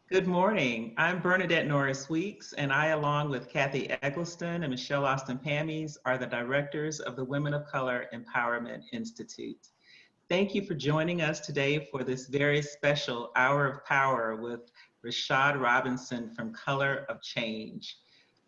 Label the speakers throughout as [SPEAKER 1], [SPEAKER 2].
[SPEAKER 1] Good morning. I'm Bernadette Norris Weeks, and I, along with Kathy Eggleston and Michelle Austin Pammies, are the directors of the Women of Color Empowerment Institute. Thank you for joining us today for this very special Hour of Power with Rashad Robinson from Color of Change.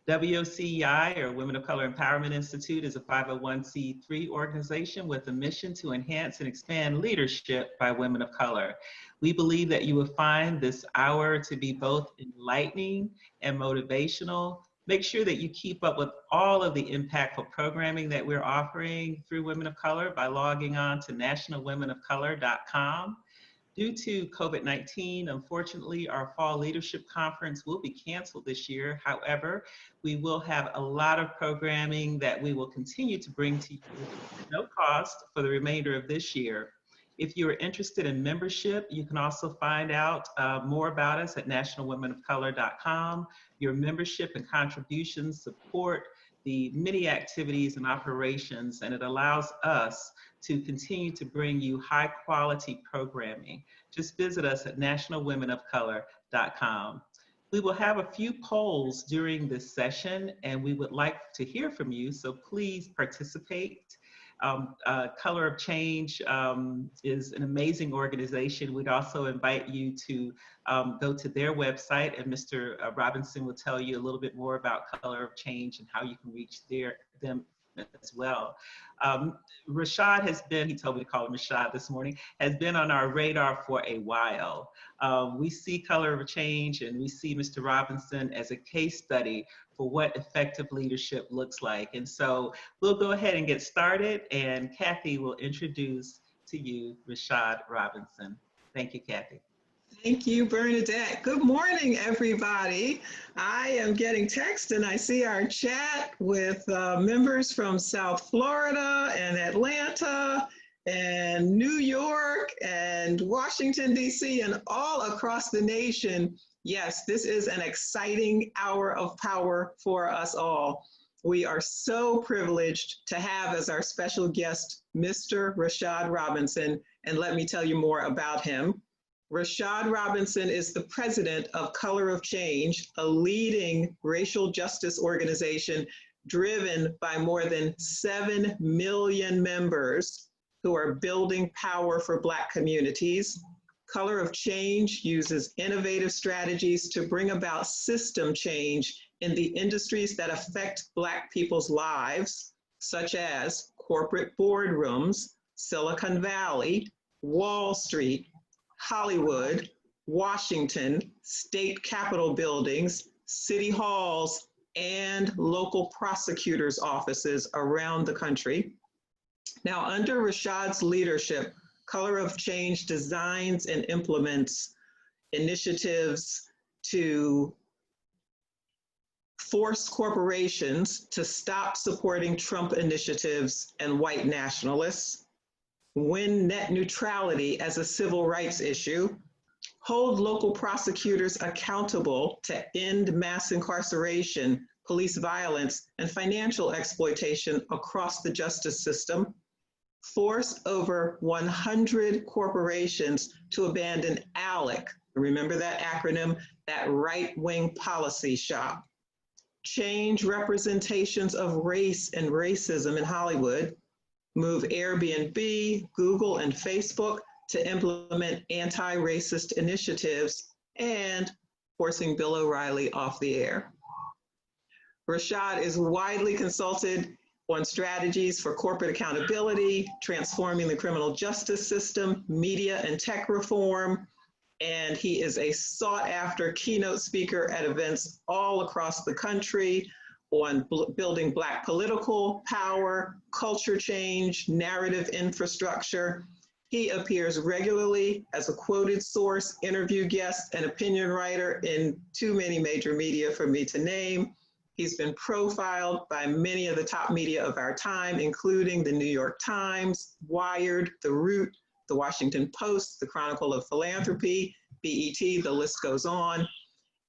[SPEAKER 1] WOCEI, or Women of Color Empowerment Institute, is a 501c3 organization with a mission to enhance and expand leadership by women of color. We believe that you will find this hour to be both enlightening and motivational. Make sure that you keep up with all of the impactful programming that we're offering through Women of Color by logging on to nationalwomenofcolor.com. Due to COVID-19, unfortunately, our Fall Leadership Conference will be canceled this year. However, we will have a lot of programming that we will continue to bring to you at no cost for the remainder of this year. If you are interested in membership, you can also find out more about us at nationalwomenofcolor.com. Your membership and contributions support the many activities and operations, and it allows us to continue to bring you high quality programming. Just visit us at nationalwomenofcolor.com. We will have a few polls during this session, and we would like to hear from you, so please participate. Color of Change is an amazing organization. We'd also invite you to go to their website, and Mr. Robinson will tell you a little bit more about Color of Change and how you can reach them as well. Rashad has been, he told me to call him Rashad this morning, has been on our radar for a while. We see Color of Change and we see Mr. Robinson as a case study for what effective leadership looks like. And so we'll go ahead and get started, and Kathy will introduce to you Rashad Robinson. Thank you, Kathy.
[SPEAKER 2] Thank you, Bernadette. Good morning, everybody. I am getting text and I see our chat with members from South Florida and Atlanta and New York and Washington, D.C. and all across the nation. Yes, this is an exciting hour of power for us all. We are so privileged to have as our special guest, Mr. Rashad Robinson, and let me tell you more about him. Rashad Robinson is the president of Color of Change, a leading racial justice organization driven by more than 7 million members who are building power for Black communities. Color of Change uses innovative strategies to bring about system change in the industries that affect Black people's lives, such as corporate boardrooms, Silicon Valley, Wall Street, Hollywood, Washington, state capitol buildings, city halls, and local prosecutors' offices around the country. Now, under Rashad's leadership, Color of Change designs and implements initiatives to force corporations to stop supporting Trump initiatives and white nationalists, win net neutrality as a civil rights issue, hold local prosecutors accountable to end mass incarceration, police violence, and financial exploitation across the justice system, force over 100 corporations to abandon ALEC, remember that acronym, that right-wing policy shop, change representations of race and racism in Hollywood, move Airbnb, Google, and Facebook to implement anti-racist initiatives, and forcing Bill O'Reilly off the air. Rashad is widely consulted on strategies for corporate accountability, transforming the criminal justice system, media and tech reform, and he is a sought-after keynote speaker at events all across the country on building Black political power, culture change, narrative infrastructure. He appears regularly as a quoted source, interview guest, and opinion writer in too many major media for me to name. He's been profiled by many of the top media of our time, including the New York Times, Wired, The Root, The Washington Post, The Chronicle of Philanthropy, BET, the list goes on.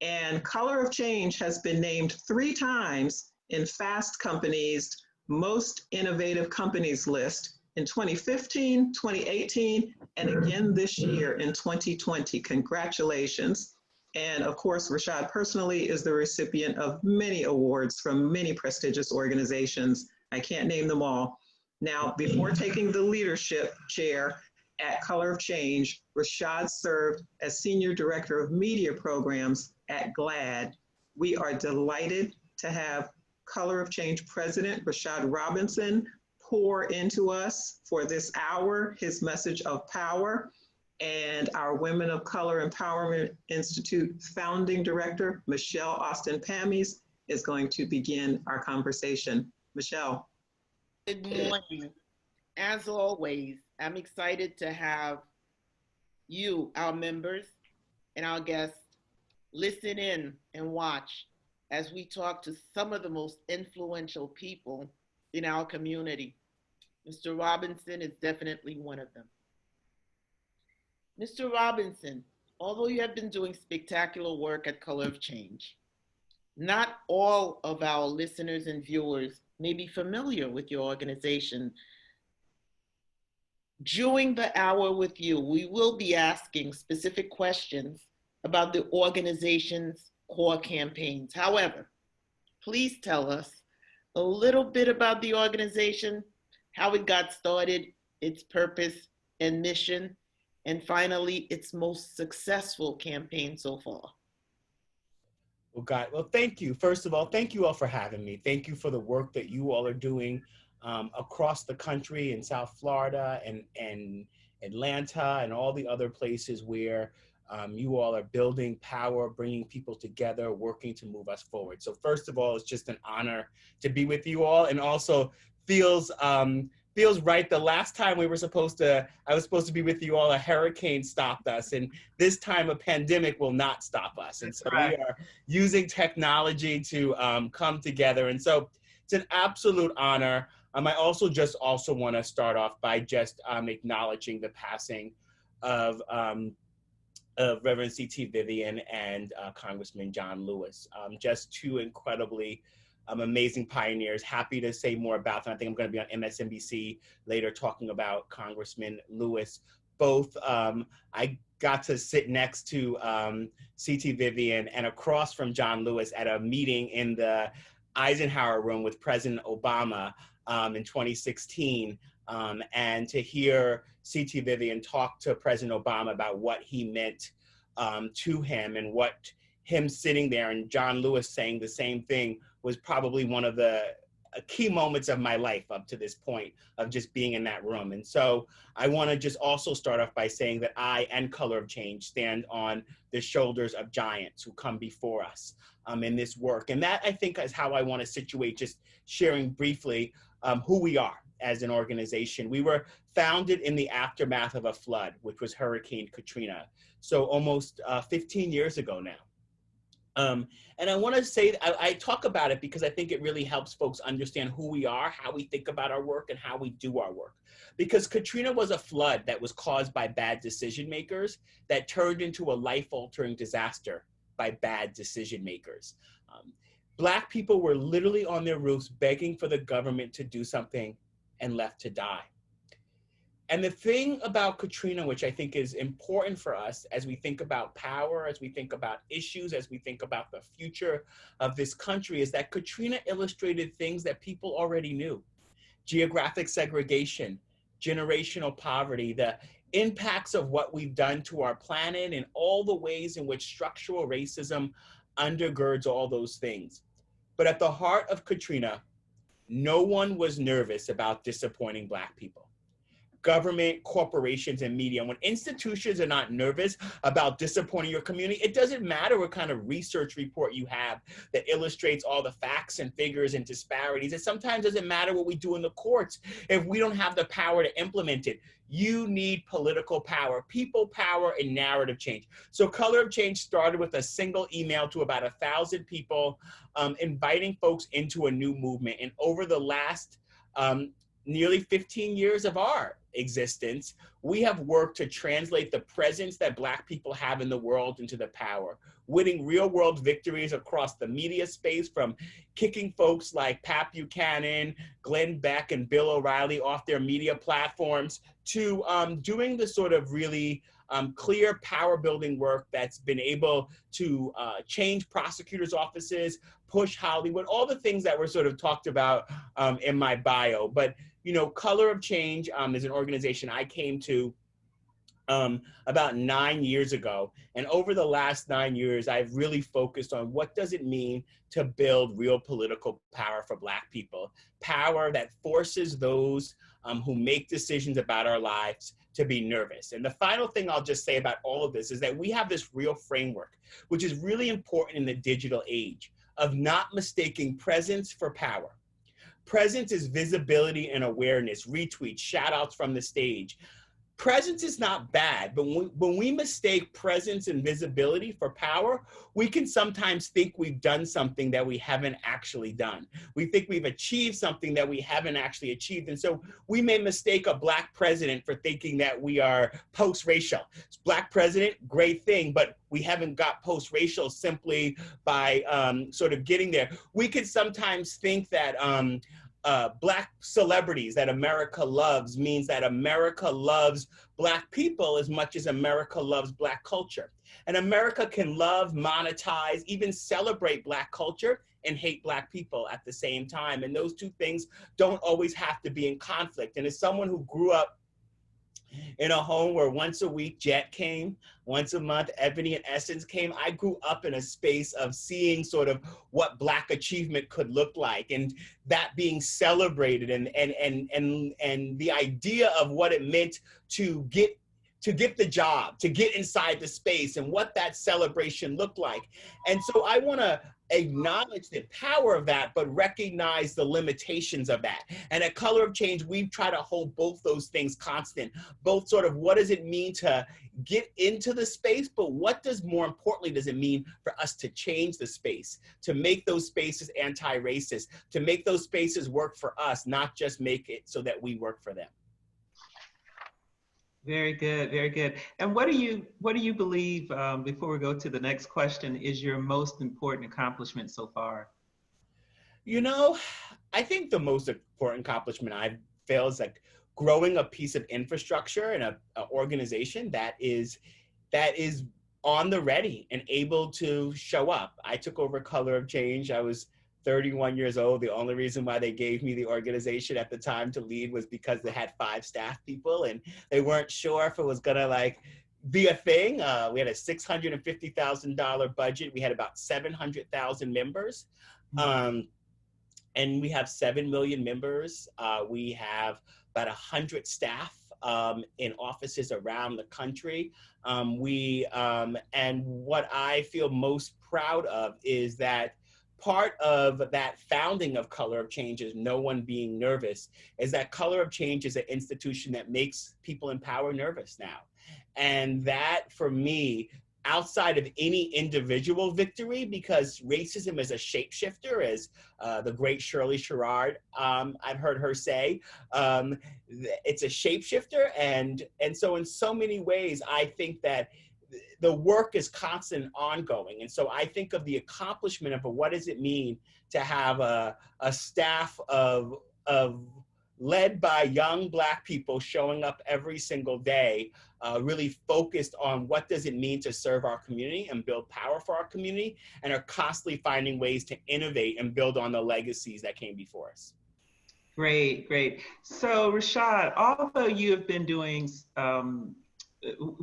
[SPEAKER 2] And Color of Change has been named 3 times in Fast Company's Most Innovative Companies list in 2015, 2018, and again this year in 2020. Congratulations. And of course, Rashad personally is the recipient of many awards from many prestigious organizations. I can't name them all. Now, before taking the leadership chair at Color of Change, Rashad served as Senior Director of Media Programs at GLAD. We are delighted to have Color of Change President Rashad Robinson pour into us for this hour his message of power. And our Women of Color Empowerment Institute founding director, Michelle Austin Pammies, is going to begin our conversation. Michelle.
[SPEAKER 3] Good morning. As always, I'm excited to have you, our members, and our guests listen in and watch as we talk to some of the most influential people in our community. Mr. Robinson is definitely one of them. Mr. Robinson, although you have been doing spectacular work at Color of Change, not all of our listeners and viewers may be familiar with your organization. During the hour with you, we will be asking specific questions about the organization's core campaigns. However, please tell us a little bit about the organization, how it got started, its purpose and mission, and finally, its most successful campaign so far.
[SPEAKER 4] Well, thank you. First of all, thank you all for having me. Thank you for the work that you all are doing across the country in South Florida and Atlanta and all the other places where you all are building power, bringing people together, working to move us forward. So first of all, it's just an honor to be with you all, and also feels right. The last time I was supposed to be with you all, a hurricane stopped us, and this time a pandemic will not stop us. And so we are using technology to come together. And so it's an absolute honor. I also want to start off by just acknowledging the passing of Reverend C.T. Vivian and Congressman John Lewis. Just two incredibly amazing pioneers. Happy to say more about them. I think I'm going to be on MSNBC later talking about Congressman Lewis. Both, I got to sit next to C.T. Vivian and across from John Lewis at a meeting in the Eisenhower room with President Obama in 2016. And to hear C.T. Vivian talk to President Obama about what he meant to him and what him sitting there and John Lewis saying the same thing was probably one of the key moments of my life up to this point of just being in that room. And so I want to just also start off by saying that I and Color of Change stand on the shoulders of giants who come before us in this work. And that, I think, is how I want to situate, just sharing briefly who we are as an organization. We were founded in the aftermath of a flood, which was Hurricane Katrina. So almost 15 years ago now. And I want to say, I talk about it because I think it really helps folks understand who we are, how we think about our work, and how we do our work. Because Katrina was a flood that was caused by bad decision makers that turned into a life-altering disaster by bad decision makers. Black people were literally on their roofs begging for the government to do something and left to die. And the thing about Katrina, which I think is important for us as we think about power, as we think about issues, as we think about the future of this country, is that Katrina illustrated things that people already knew. Geographic segregation, generational poverty, the impacts of what we've done to our planet, and all the ways in which structural racism undergirds all those things. But at the heart of Katrina, no one was nervous about disappointing Black people. Government, corporations, and media. When institutions are not nervous about disappointing your community, it doesn't matter what kind of research report you have that illustrates all the facts and figures and disparities. It sometimes doesn't matter what we do in the courts if we don't have the power to implement it. You need political power, people power, and narrative change. So Color of Change started with a single email to about 1,000 people, inviting folks into a new movement. And over the last nearly 15 years of our existence, we have worked to translate the presence that Black people have in the world into the power, winning real-world victories across the media space, from kicking folks like Pat Buchanan, Glenn Beck, and Bill O'Reilly off their media platforms, to doing the sort of really clear power building work that's been able to change prosecutors' offices, push Hollywood, all the things that were sort of talked about in my bio. But, you know, Color of Change is an organization I came to about 9 years ago. And over the last 9 years, I've really focused on what does it mean to build real political power for Black people, power that forces those who make decisions about our lives to be nervous. And the final thing I'll just say about all of this is that we have this real framework, which is really important in the digital age, of not mistaking presence for power. Presence is visibility and awareness, retweets, shout outs from the stage. Presence is not bad, but when we mistake presence and visibility for power, we can sometimes think we've done something that we haven't actually done. We think we've achieved something that we haven't actually achieved. And so we may mistake a Black president for thinking that we are post-racial. Black president, great thing, but we haven't got post-racial simply by sort of getting there. We could sometimes think that Black celebrities that America loves means that America loves Black people as much as America loves Black culture. And America can love, monetize, even celebrate Black culture and hate Black people at the same time. And those two things don't always have to be in conflict. And as someone who grew up in a home where once a week Jet came, once a month Ebony and Essence came, I grew up in a space of seeing sort of what Black achievement could look like, and that being celebrated, and the idea of what it meant to get the job, to get inside the space, and what that celebration looked like. And so I want to acknowledge the power of that, but recognize the limitations of that. And at Color of Change, we try to hold both those things constant, both sort of what does it mean to get into the space, but what does, more importantly, does it mean for us to change the space, to make those spaces anti-racist, to make those spaces work for us, not just make it so that we work for them.
[SPEAKER 1] Very good, very good. And what do you believe, before we go to the next question, is your most important accomplishment so far?
[SPEAKER 4] You know, I think the most important accomplishment I've felt is like growing a piece of infrastructure and an organization that is on the ready and able to show up. I took over Color of Change. I was 31 years old. The only reason why they gave me the organization at the time to lead was because they had 5 staff people and they weren't sure if it was gonna like be a thing. We had a $650,000 budget. We had about 700,000 members. And we have 7 million members. We have about 100 staff in offices around the country. And what I feel most proud of is that part of that founding of Color of Change is no one being nervous, is that Color of Change is an institution that makes people in power nervous now. And that, for me, outside of any individual victory, because racism is a shapeshifter, as the great Shirley Sherrod, I've heard her say, it's a shapeshifter. And so in so many ways, I think that the work is constant and ongoing. And so I think of the accomplishment of what does it mean to have a staff of led by young Black people showing up every single day, really focused on what does it mean to serve our community and build power for our community, and are constantly finding ways to innovate and build on the legacies that came before us.
[SPEAKER 1] Great, great. So Rashad, although you have been doing,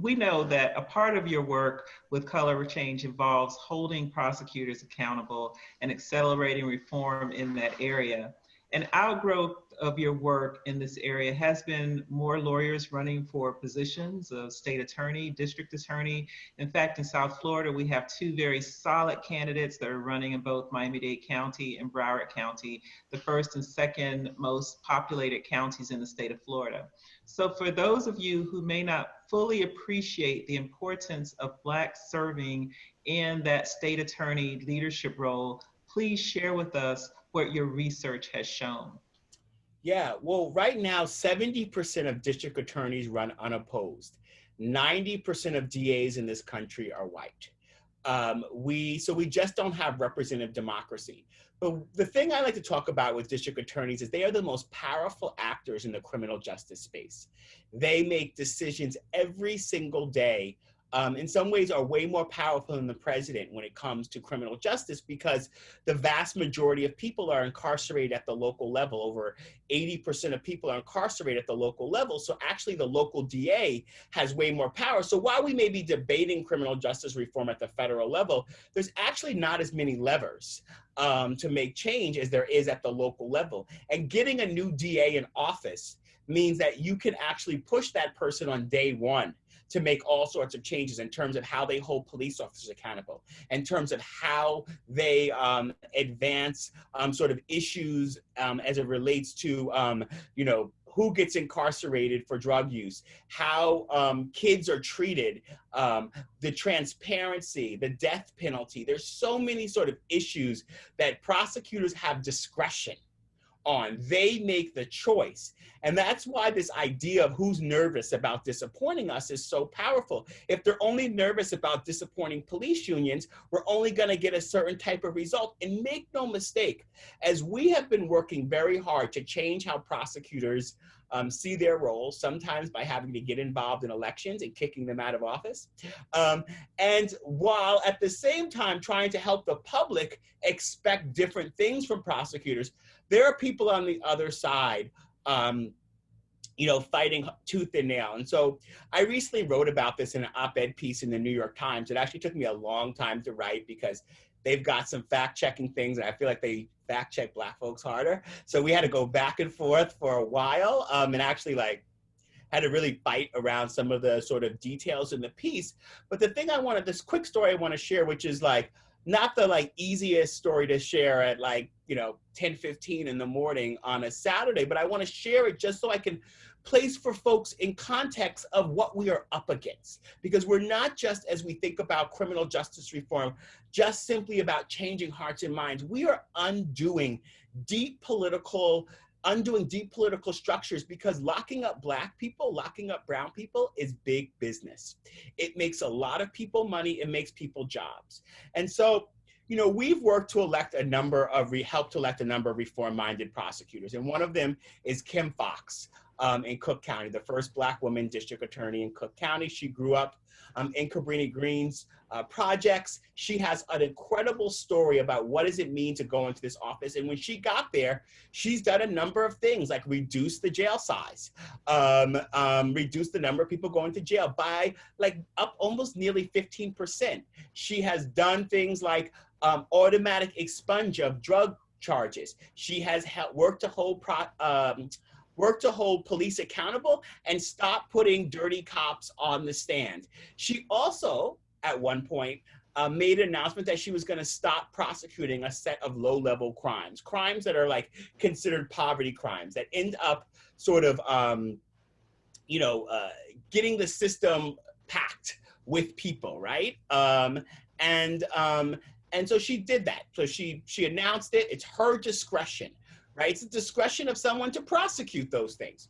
[SPEAKER 1] we know that a part of your work with Color of Change involves holding prosecutors accountable and accelerating reform in that area. An outgrowth of your work in this area has been more lawyers running for positions of state attorney, district attorney. In fact, in South Florida, we have 2 very solid candidates that are running in both Miami-Dade County and Broward County, the first and second most populated counties in the state of Florida. So for those of you who may not fully appreciate the importance of Black serving in that state attorney leadership role, please share with us what your research has shown.
[SPEAKER 4] Yeah, well, right now, 70% of district attorneys run unopposed. 90% of DAs in this country are white. We just don't have representative democracy. But the thing I like to talk about with district attorneys is they are the most powerful actors in the criminal justice space. They make decisions every single day. In some ways are way more powerful than the president when it comes to criminal justice because the vast majority of people are incarcerated at the local level. Over 80% of people are incarcerated at the local level. So actually the local DA has way more power. So while we may be debating criminal justice reform at the federal level, there's actually not as many levers to make change as there is at the local level. And getting a new DA in office means that you can actually push that person on day one to make all sorts of changes in terms of how they hold police officers accountable, in terms of how they advance sort of issues as it relates to, who gets incarcerated for drug use, how kids are treated, the transparency, the death penalty. There's so many sort of issues that prosecutors have discretion on. They make the choice. And that's why this idea of who's nervous about disappointing us is so powerful. If they're only nervous about disappointing police unions, we're only going to get a certain type of result. And make no mistake, as we have been working very hard to change how prosecutors see their roles, sometimes by having to get involved in elections and kicking them out of office. And while at the same time trying to help the public expect different things from prosecutors, there are people on the other side, fighting tooth and nail. And so I recently wrote about this in an op-ed piece in the New York Times. It actually took me a long time to write because they've got some fact-checking things, and I feel like they fact-check Black folks harder. So we had to go back and forth for a while, and actually had to really fight around some of the sort of details in the piece. But the thing this quick story I want to share, which is not the easiest story to share at 10:15 in the morning on a Saturday, but I want to share it just so I can place for folks in context of what we are up against. Because we're not just, as we think about criminal justice reform, just simply about changing hearts and minds. We are undoing deep political structures because locking up Black people, locking up brown people is big business. It makes a lot of people money, it makes people jobs. And so, we've worked to help to elect a number of reform-minded prosecutors. And one of them is Kim Foxx in Cook County, the first Black woman district attorney in Cook County. She grew up in Cabrini Green's projects. She has an incredible story about what does it mean to go into this office. And when she got there, she's done a number of things like reduce the jail size, reduce the number of people going to jail by up almost nearly 15%. She has done things like automatic expunge of drug charges. She has worked to hold police accountable and stop putting dirty cops on the stand. She also, at one point, made an announcement that she was going to stop prosecuting a set of low-level crimes that are considered poverty crimes that end up sort of, getting the system packed with people, right? And so she did that. So she announced it. It's her discretion, right? It's the discretion of someone to prosecute those things.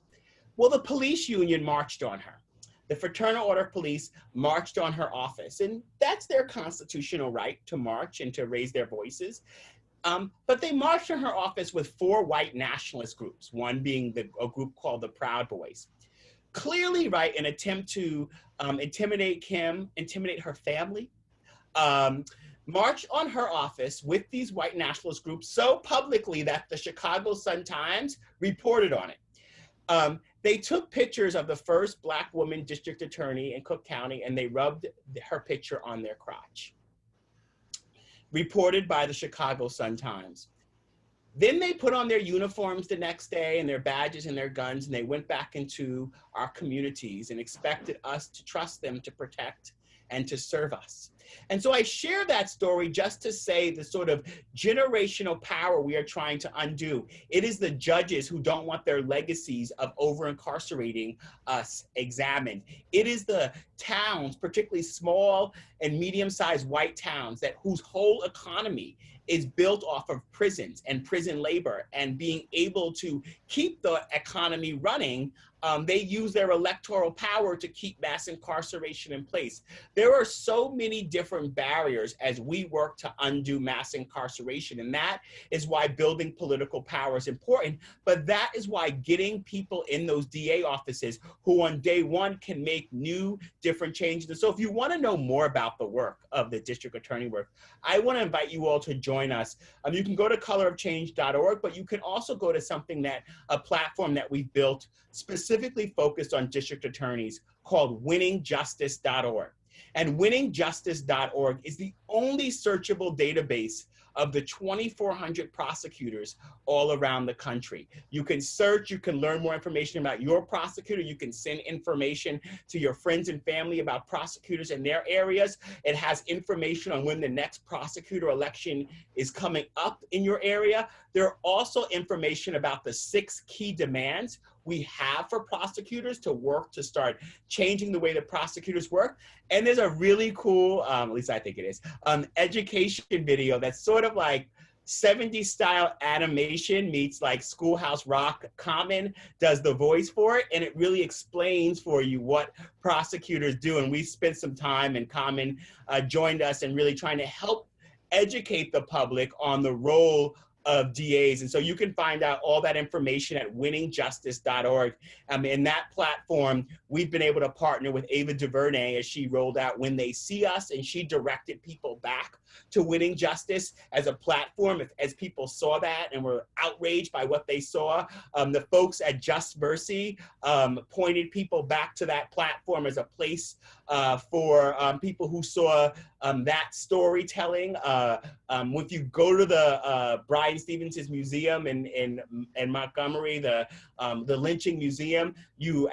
[SPEAKER 4] Well, the police union marched on her. The Fraternal Order of Police marched on her office, and that's their constitutional right to march and to raise their voices. But they marched on her office with 4 white nationalist groups, one being a group called the Proud Boys. Clearly, right, an attempt to intimidate Kim, intimidate her family, march on her office with these white nationalist groups so publicly that the Chicago Sun-Times reported on it. They took pictures of the first Black woman district attorney in Cook County and they rubbed her picture on their crotch. Reported by the Chicago Sun-Times. Then they put on their uniforms the next day and their badges and their guns, and they went back into our communities and expected us to trust them to protect and to serve us. And so I share that story just to say the sort of generational power we are trying to undo. It is the judges who don't want their legacies of over-incarcerating us examined. It is the towns, particularly small and medium-sized white towns, whose whole economy is built off of prisons and prison labor and being able to keep the economy running. They use their electoral power to keep mass incarceration in place. There are so many different barriers as we work to undo mass incarceration, and that is why building political power is important, but that is why getting people in those DA offices who on day one can make new, different changes. And so if you want to know more about the work of the district attorney work, I want to invite you all to join us. You can go to colorofchange.org, but you can also go to a platform that we've built specifically focused on district attorneys called winningjustice.org. And winningjustice.org is the only searchable database of the 2,400 prosecutors all around the country. You can search, you can learn more information about your prosecutor, you can send information to your friends and family about prosecutors in their areas. It has information on when the next prosecutor election is coming up in your area. There are also information about the 6 key demands we have for prosecutors to work to start changing the way that prosecutors work. And there's a really cool, at least I think it is, education video that's sort of like 70s style animation meets like Schoolhouse Rock. Common does the voice for it, and it really explains for you what prosecutors do. And we spent some time, and Common joined us in really trying to help educate the public on the role of DAs. And so you can find out all that information at winningjustice.org. In that platform, we've been able to partner with Ava DuVernay as she rolled out When They See Us, and she directed people back to Winning Justice as a platform. As people saw that and were outraged by what they saw, the folks at Just Mercy pointed people back to that platform as a place for people who saw that storytelling. If you go to the Brian Stevens' museum in Montgomery, the lynching museum,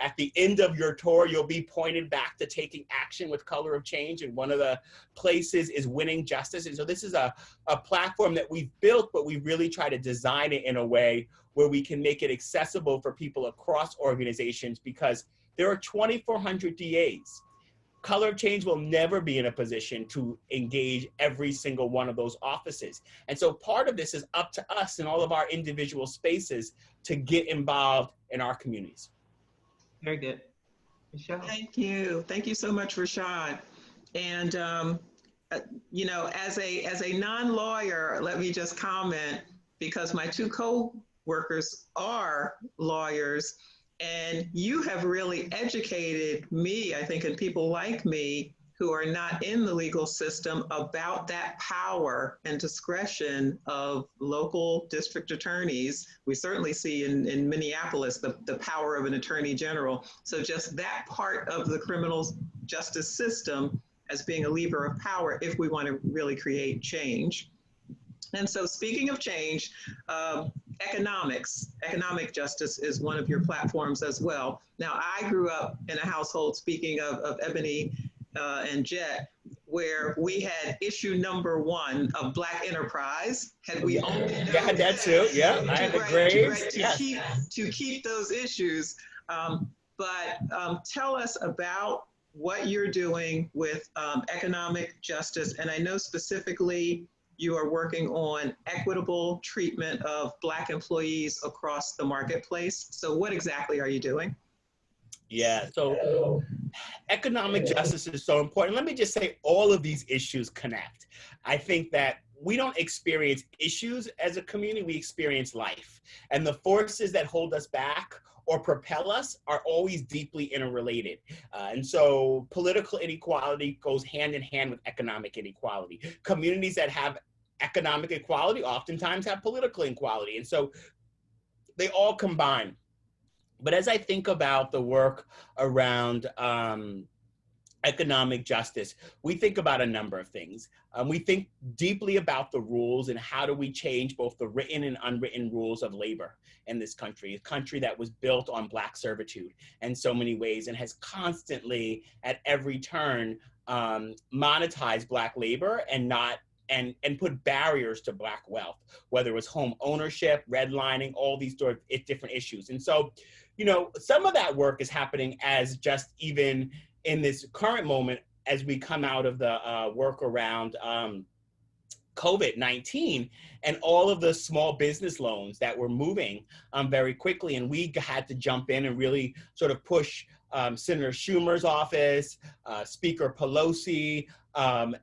[SPEAKER 4] at the end of your tour, you'll be pointed back to taking action with Color of Change, and one of the places is Winning Justice. And so this is a platform that we've built, but we really try to design it in a way where we can make it accessible for people across organizations, because there are 2,400 DAs. Color of Change will never be in a position to engage every single one of those offices. And so part of this is up to us in all of our individual spaces to get involved in our communities.
[SPEAKER 1] Very good. Michelle.
[SPEAKER 2] Thank you. Thank you so much, Rashad. And, you know, as a non-lawyer, let me just comment, because my 2 co-workers are lawyers, and you have really educated me, I think, and people like me who are not in the legal system about that power and discretion of local district attorneys. We certainly see in Minneapolis the power of an attorney general. So just that part of the criminal justice system as being a lever of power if we want to really create change. And so speaking of change, economic justice is one of your platforms as well. Now, I grew up in a household, speaking of Ebony and Jet, where we had issue number 1 of Black enterprise. Had we only known
[SPEAKER 4] had that too. Yeah, I had the grades.
[SPEAKER 2] To keep those issues. But tell us about what you're doing with economic justice. And I know specifically you are working on equitable treatment of Black employees across the marketplace. So what exactly are you doing?
[SPEAKER 4] Yeah, so economic justice is so important. Let me just say all of these issues connect. I think that we don't experience issues as a community, we experience life. And the forces that hold us back or propel us are always deeply interrelated. And so political inequality goes hand in hand with economic inequality. Communities that have economic equality oftentimes have political inequality. And so they all combine. But as I think about the work around economic justice, we think about a number of things. We think deeply about the rules and how do we change both the written and unwritten rules of labor in this country, a country that was built on Black servitude in so many ways and has constantly at every turn monetized Black labor and not and put barriers to Black wealth, whether it was home ownership, redlining, all these different issues. And so, you know, some of that work is happening as just even in this current moment as we come out of the work around COVID-19 and all of the small business loans that were moving very quickly. And we had to jump in and really sort of push Senator Schumer's office, Speaker Pelosi,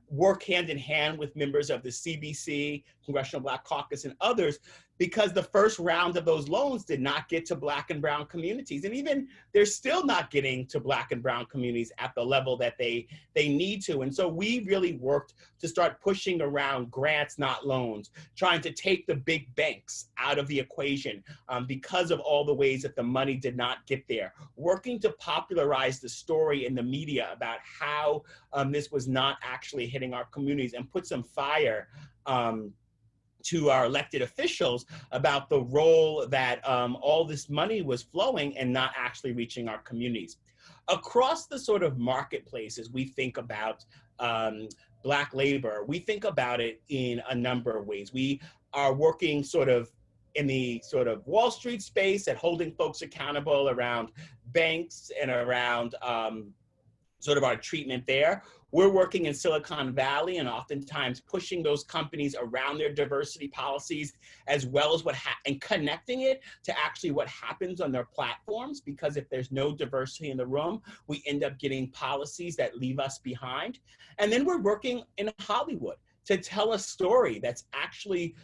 [SPEAKER 4] work hand in hand with members of the CBC, Congressional Black Caucus, and others, because the first round of those loans did not get to Black and brown communities. And even they're still not getting to Black and brown communities at the level that they need to. And so we really worked to start pushing around grants, not loans, trying to take the big banks out of the equation because of all the ways that the money did not get there, working to popularize the story in the media about how this was not actually hitting our communities and put some fire to our elected officials about the role that all this money was flowing and not actually reaching our communities. Across the sort of marketplaces, we think about Black labor, we think about it in a number of ways. We are working sort of in the sort of Wall Street space at holding folks accountable around banks and around sort of our treatment there. We're working in Silicon Valley and oftentimes pushing those companies around their diversity policies, as well as and connecting it to actually what happens on their platforms, because if there's no diversity in the room, we end up getting policies that leave us behind. And then we're working in Hollywood to tell a story that's actually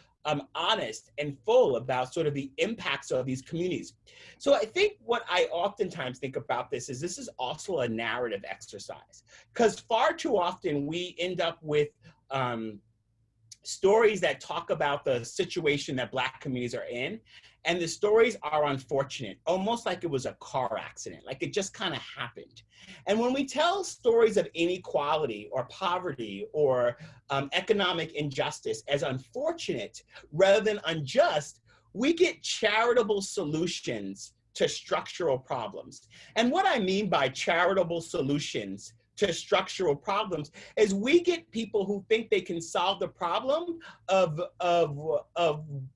[SPEAKER 4] honest and full about sort of the impacts of these communities. So I think what I oftentimes think about this is also a narrative exercise, because far too often we end up with stories that talk about the situation that Black communities are in. And the stories are unfortunate, almost like it was a car accident, like it just kind of happened. And when we tell stories of inequality or poverty or economic injustice as unfortunate rather than unjust, we get charitable solutions to structural problems. And what I mean by charitable solutions to structural problems is we get people who think they can solve the problem of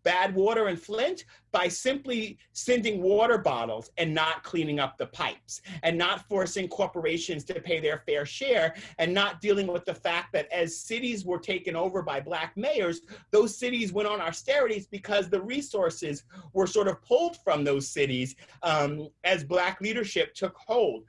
[SPEAKER 4] bad water in Flint by simply sending water bottles and not cleaning up the pipes and not forcing corporations to pay their fair share and not dealing with the fact that as cities were taken over by Black mayors, those cities went on austerities because the resources were sort of pulled from those cities as Black leadership took hold.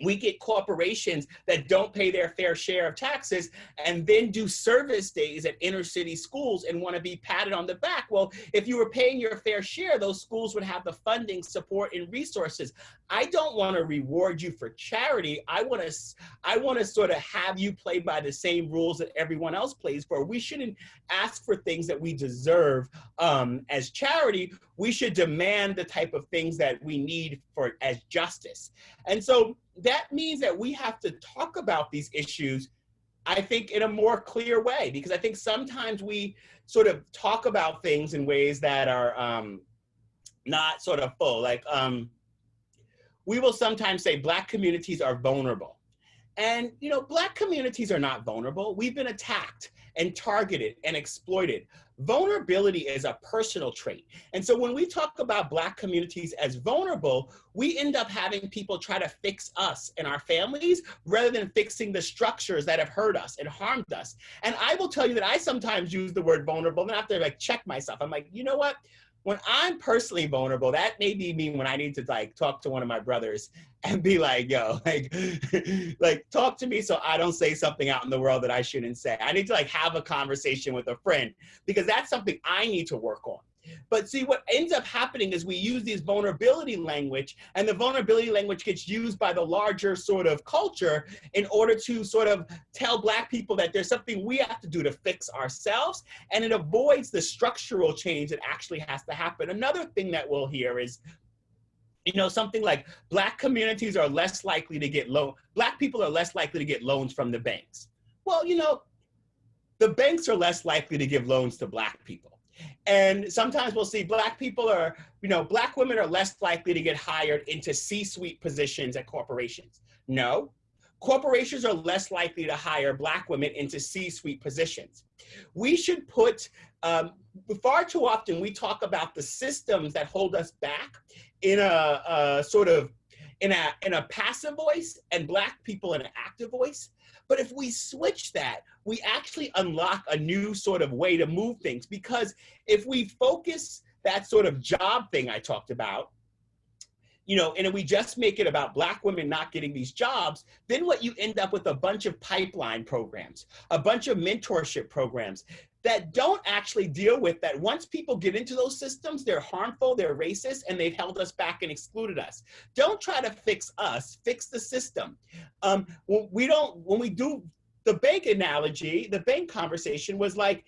[SPEAKER 4] We get corporations that don't pay their fair share of taxes and then do service days at inner city schools and want to be patted on the back. Well, if you were paying your fair share, those schools would have the funding, support, and resources. I don't want to reward you for charity. I want to sort of have you play by the same rules that everyone else plays for. We shouldn't ask for things that we deserve as charity. We should demand the type of things that we need for as justice. And so that means that we have to talk about these issues, I think, in a more clear way, because I think sometimes we sort of talk about things in ways that are not sort of full. Like we will sometimes say Black communities are vulnerable. And, you know, Black communities are not vulnerable. We've been attacked and targeted and exploited. Vulnerability is a personal trait. And so when we talk about Black communities as vulnerable, we end up having people try to fix us and our families rather than fixing the structures that have hurt us and harmed us. And I will tell you that I sometimes use the word vulnerable and I have to like check myself. I'm like, you know what? When I'm personally vulnerable, that may be me when I need to like talk to one of my brothers and be like, yo, like talk to me so I don't say something out in the world that I shouldn't say. I need to like have a conversation with a friend because that's something I need to work on. But see, what ends up happening is we use these vulnerability language, and the vulnerability language gets used by the larger sort of culture in order to sort of tell Black people that there's something we have to do to fix ourselves, and it avoids the structural change that actually has to happen. Another thing that we'll hear is, You know, something like Black communities are less likely to get Black people are less likely to get loans from the banks. Well, you know, the banks are less likely to give loans to Black people. And sometimes we'll see Black people are, you know, Black women are less likely to get hired into C-suite positions at corporations. No, corporations are less likely to hire Black women into C-suite positions. We should put, far too often we talk about the systems that hold us back in a sort of, in a passive voice and Black people in an active voice. But if we switch that, we actually unlock a new sort of way to move things. Because if we focus that sort of job thing I talked about, you know, and we just make it about Black women not getting these jobs, then what you end up with a bunch of pipeline programs, a bunch of mentorship programs that don't actually deal with that. Once people get into those systems, they're harmful, they're racist, and they've held us back and excluded us. Don't try to fix us, fix the system. When we do the bank analogy, the bank conversation was like,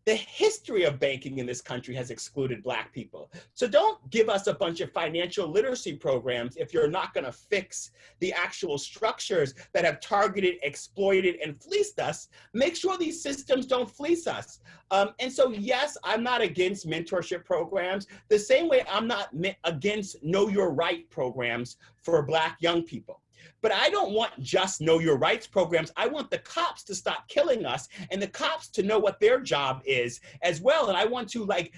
[SPEAKER 4] the history of banking in this country has excluded Black people. So don't give us a bunch of financial literacy programs if you're not gonna fix the actual structures that have targeted, exploited, and fleeced us. Make sure these systems don't fleece us. And so yes, I'm not against mentorship programs, the same way I'm not against Know Your Right programs for Black young people. But I don't want just Know Your Rights programs. I want the cops to stop killing us and the cops to know what their job is as well. And I want to like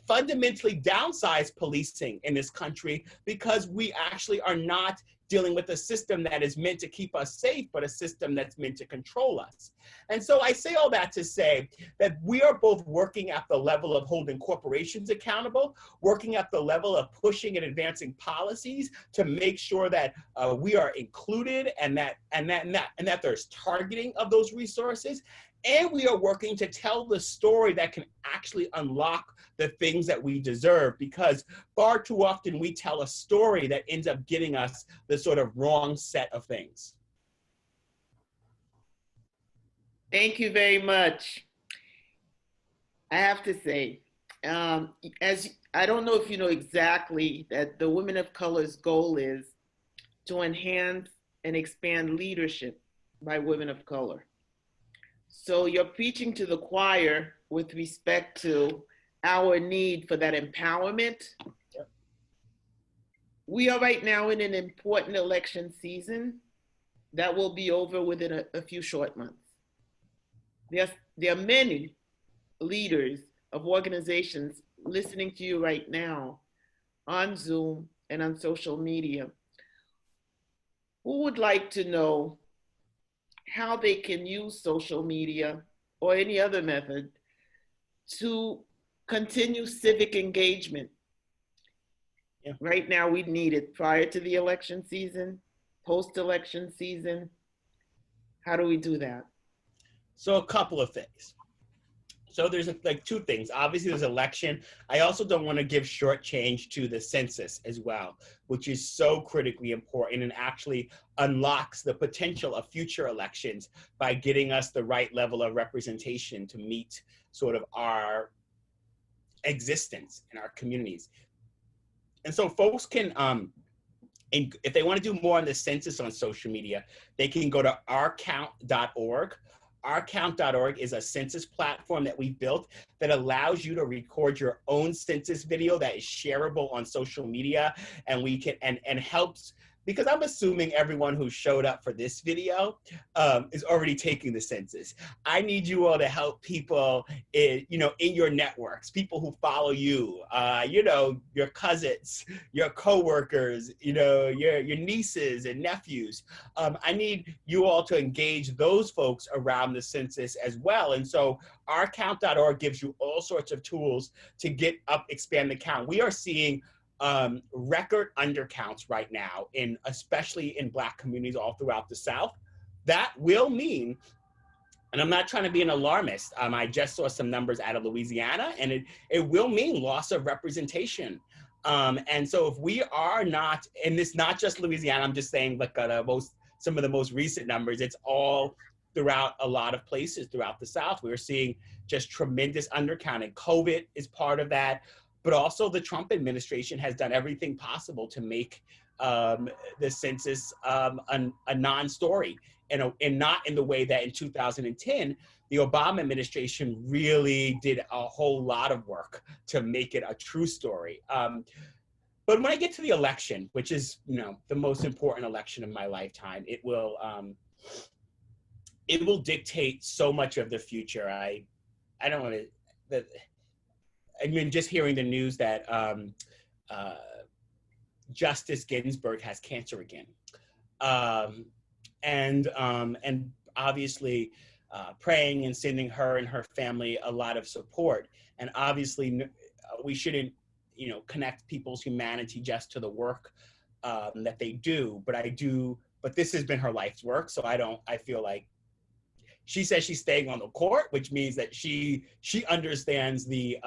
[SPEAKER 4] fundamentally downsize policing in this country because we actually are not dealing with a system that is meant to keep us safe, but a system that's meant to control us. And so I say all that to say that we are both working at the level of holding corporations accountable, working at the level of pushing and advancing policies to make sure that we are included and that there's targeting of those resources. And we are working to tell the story that can actually unlock the things that we deserve, because far too often we tell a story that ends up getting us the sort of wrong set of things.
[SPEAKER 3] Thank you very much. I have to say, as I don't know if you know exactly that the Women of Color's goal is to enhance and expand leadership by women of color. So you're preaching to the choir with respect to our need for that empowerment.
[SPEAKER 4] Yep.
[SPEAKER 3] We are right now in an important election season that will be over within a few short months. There are many leaders of organizations listening to you right now on Zoom and on social media who would like to know how they can use social media or any other method to continue civic engagement.
[SPEAKER 4] Yeah.
[SPEAKER 3] Right now, we need it prior to the election season, post-election season. How do we do that?
[SPEAKER 4] So a couple of things. So there's like two things. Obviously, there's election. I also don't want to give short change to the census as well, which is so critically important and actually unlocks the potential of future elections by getting us the right level of representation to meet sort of our existence in our communities. And so folks can, if they want to do more on the census on social media, they can go to ourcount.org. Ourcount.org is a census platform that we built that allows you to record your own census video that is shareable on social media, and we can and helps, because I'm assuming everyone who showed up for this video is already taking the census. I need you all to help people in your networks, people who follow you, your cousins, your coworkers, your nieces and nephews. I need you all to engage those folks around the census as well. And so ourcount.org gives you all sorts of tools to expand the count. We are seeing record undercounts right now, especially in Black communities all throughout the South. That will mean, and I'm not trying to be an alarmist, I just saw some numbers out of Louisiana, and it will mean loss of representation. And so if we are not, and it's not just Louisiana, I'm just saying like some of the most recent numbers, it's all throughout a lot of places throughout the South. We're seeing just tremendous undercounting. COVID is part of that. but also the Trump administration has done everything possible to make the census a non-story, and not in the way that in 2010, the Obama administration really did a whole lot of work to make it a true story. But when I get to the election, which is, you know, the most important election of my lifetime, it will dictate so much of the future. I don't want to. I mean, just hearing the news that Justice Ginsburg has cancer again, and obviously praying and sending her and her family a lot of support. And obviously, we shouldn't, you know, connect people's humanity just to the work that they do. But this has been her life's work, so I feel like she says she's staying on the court, which means that she understands the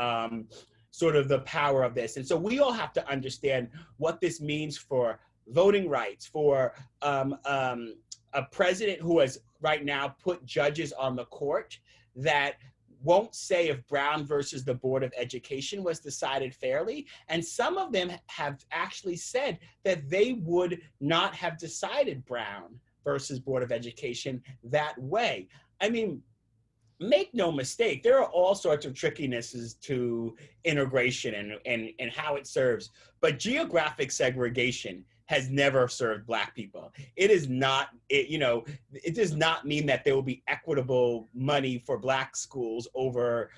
[SPEAKER 4] sort of the power of this. And so we all have to understand what this means for voting rights, for a president who has right now put judges on the court that won't say if Brown versus the Board of Education was decided fairly. And some of them have actually said that they would not have decided Brown versus Board of Education that way. I mean, make no mistake, there are all sorts of trickinesses to integration and how it serves, but geographic segregation has never served Black people. It is not, it does not mean that there will be equitable money for Black schools over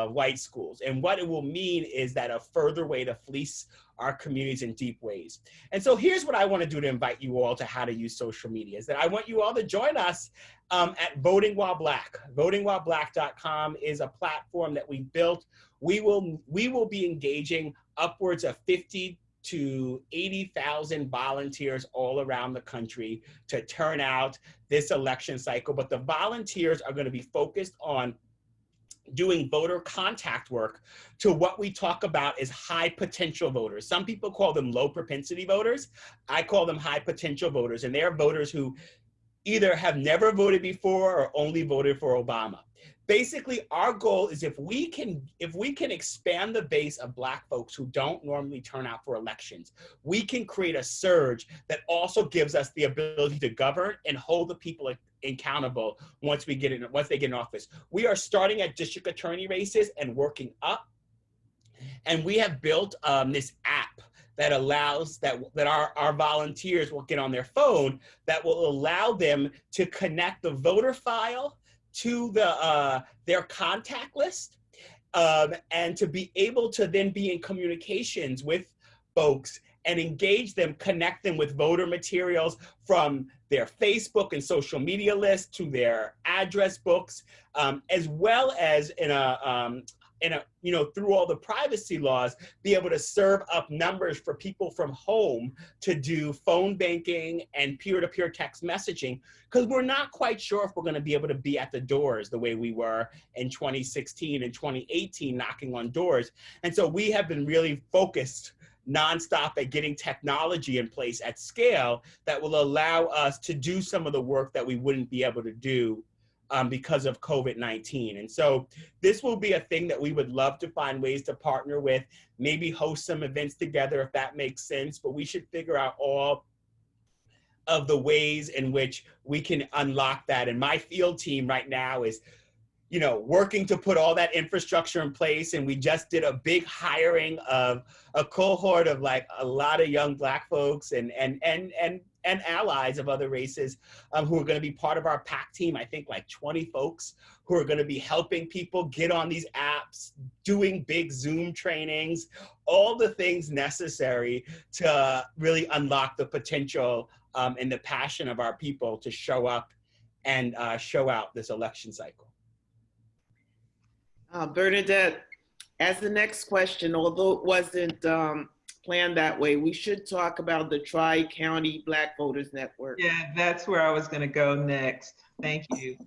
[SPEAKER 4] white schools. And what it will mean is that a further way to fleece our communities in deep ways. And so here's what I want to do to invite you all to how to use social media, is that I want you all to join us at Voting While Black. VotingWhileBlack.com is a platform that we built. We will be engaging upwards of 50 to 80,000 volunteers all around the country to turn out this election cycle. But the volunteers are going to be focused on doing voter contact work to what we talk about as high potential voters. Some people call them low propensity voters. I call them high potential voters, and they are voters who either have never voted before or only voted for Obama. Basically, our goal is if we can expand the base of Black folks who don't normally turn out for elections, we can create a surge that also gives us the ability to govern and hold the people accountable once they get in office. We are starting at district attorney races and working up, and we have built this app that allows that our volunteers will get on their phone that will allow them to connect the voter file to their contact list, and to be able to then be in communications with folks and engage them, connect them with voter materials from their Facebook and social media list to their address books, as well as through all the privacy laws, be able to serve up numbers for people from home to do phone banking and peer-to-peer text messaging, because we're not quite sure if we're going to be able to be at the doors the way we were in 2016 and 2018, knocking on doors. And so we have been really focused nonstop at getting technology in place at scale that will allow us to do some of the work that we wouldn't be able to do because of COVID-19. And so this will be a thing that we would love to find ways to partner with, maybe host some events together if that makes sense, but we should figure out all of the ways in which we can unlock that. And my field team right now is, working to put all that infrastructure in place. And we just did a big hiring of a cohort of like a lot of young Black folks and allies of other races who are going to be part of our PAC team. I think like 20 folks who are going to be helping people get on these apps, doing big Zoom trainings, all the things necessary to really unlock the potential and the passion of our people to show up and show out this election cycle.
[SPEAKER 3] Bernadette, as the next question, although it wasn't planned that way, we should talk about the Tri-County Black Voters Network.
[SPEAKER 1] Yeah, that's where I was going to go next. Thank you.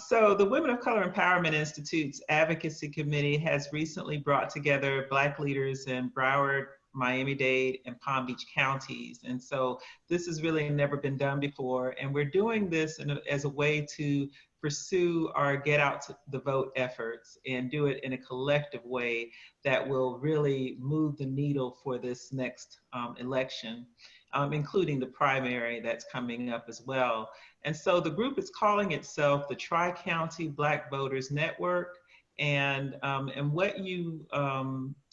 [SPEAKER 1] So the Women of Color Empowerment Institute's Advocacy Committee has recently brought together Black leaders in Broward, Miami-Dade, and Palm Beach counties. And so this has really never been done before. And we're doing this as a way to pursue our get out to the vote efforts and do it in a collective way that will really move the needle for this next election, including the primary that's coming up as well. And so the group is calling itself the Tri-County Black Voters Network. And what you,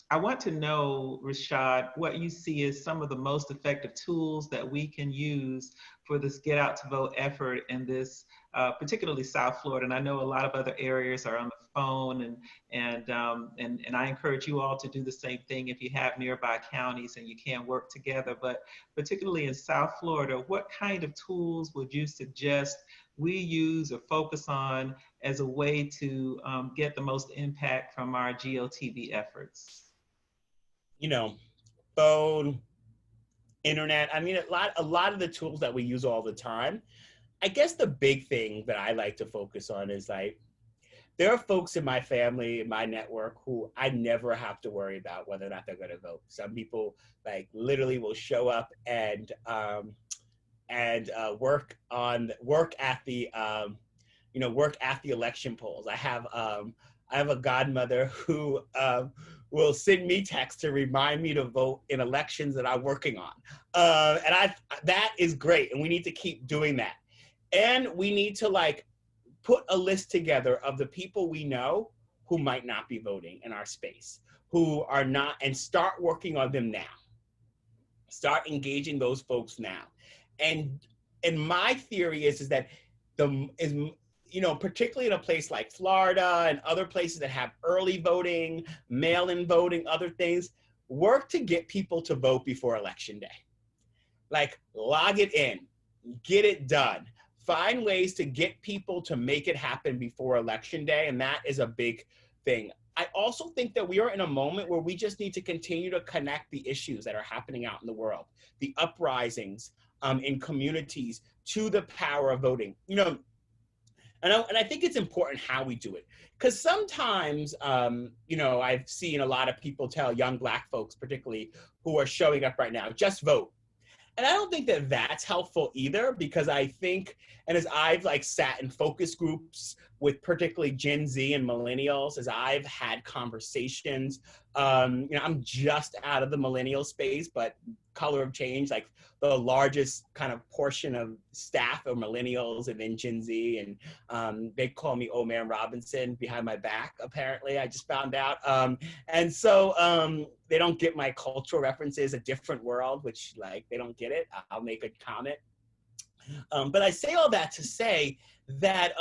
[SPEAKER 1] I want to know, Rashad, what you see as some of the most effective tools that we can use for this get out to vote effort in this, particularly South Florida. And I know a lot of other areas are on the phone, and I encourage you all to do the same thing if you have nearby counties and you can work together. But particularly in South Florida, what kind of tools would you suggest we use or focus on as a way to get the most impact from our GOTV efforts?
[SPEAKER 4] You know, phone, internet. I mean, a lot of the tools that we use all the time. I guess the big thing that I like to focus on is like, there are folks in my family, in my network, who I never have to worry about whether or not they're going to vote. Some people like literally will show up and work at the election polls. I have a godmother who will send me texts to remind me to vote in elections that I'm working on, and that is great, and we need to keep doing that. And we need to like put a list together of the people we know who might not be voting in our space, who are not, and start working on them now. Start engaging those folks now. And my theory is that particularly in a place like Florida and other places that have early voting, mail-in voting, other things, work to get people to vote before Election Day. Like, log it in, get it done. Find ways to get people to make it happen before Election Day, and that is a big thing. I also think that we are in a moment where we just need to continue to connect the issues that are happening out in the world, the uprisings in communities, to the power of voting. And I think it's important how we do it, because sometimes, I've seen a lot of people tell young Black folks, particularly who are showing up right now, just vote. And I don't think that that's helpful either, because I think, and as I've like sat in focus groups with particularly Gen Z and millennials, as I've had conversations, I'm just out of the millennial space, but Color of Change, like the largest kind of portion of staff are millennials and then Gen Z, and they call me Old Man Robinson behind my back, apparently, I just found out. And so they don't get my cultural references, a different world, which like, they don't get it. I'll make a comment. But I say all that to say that,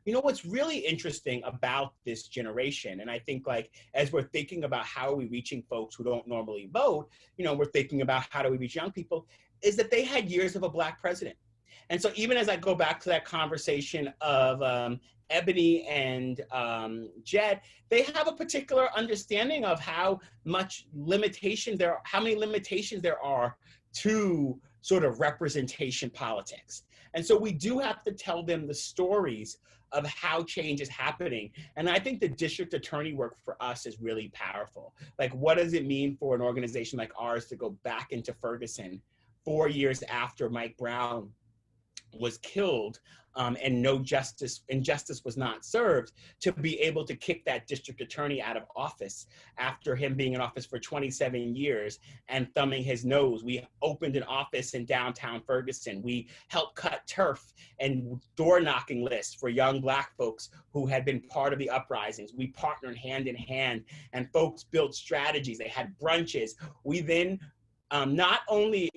[SPEAKER 4] what's really interesting about this generation, and I think like, as we're thinking about how are we reaching folks who don't normally vote, we're thinking about how do we reach young people, is that they had years of a Black president. And so even as I go back to that conversation of Ebony and Jed, they have a particular understanding of how many limitations there are to sort of representation politics. And so we do have to tell them the stories of how change is happening. And I think the district attorney work for us is really powerful. Like, what does it mean for an organization like ours to go back into Ferguson 4 years after Mike Brown was killed, and injustice was not served, to be able to kick that district attorney out of office after him being in office for 27 years and thumbing his nose. We opened an office in downtown Ferguson. We helped cut turf and door knocking lists for young Black folks who had been part of the uprisings. We partnered hand in hand, and folks built strategies. They had brunches. We then not only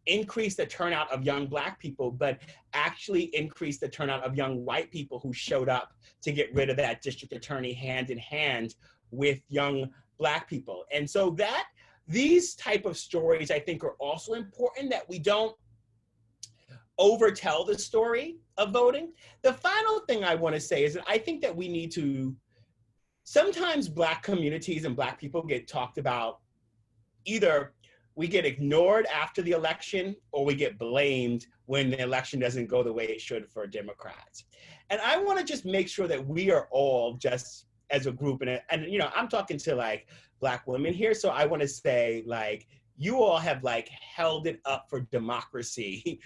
[SPEAKER 4] increase the turnout of young Black people, but actually increase the turnout of young white people who showed up to get rid of that district attorney hand in hand with young Black people. And so these type of stories, I think, are also important, that we don't overtell the story of voting. The final thing I want to say is that I think that we need to, sometimes Black communities and Black people get talked about, either we get ignored after the election or we get blamed when the election doesn't go the way it should for Democrats. And I want to just make sure that we are all just as a group, and you know, I'm talking to like Black women here, so I want to say like you all have like held it up for democracy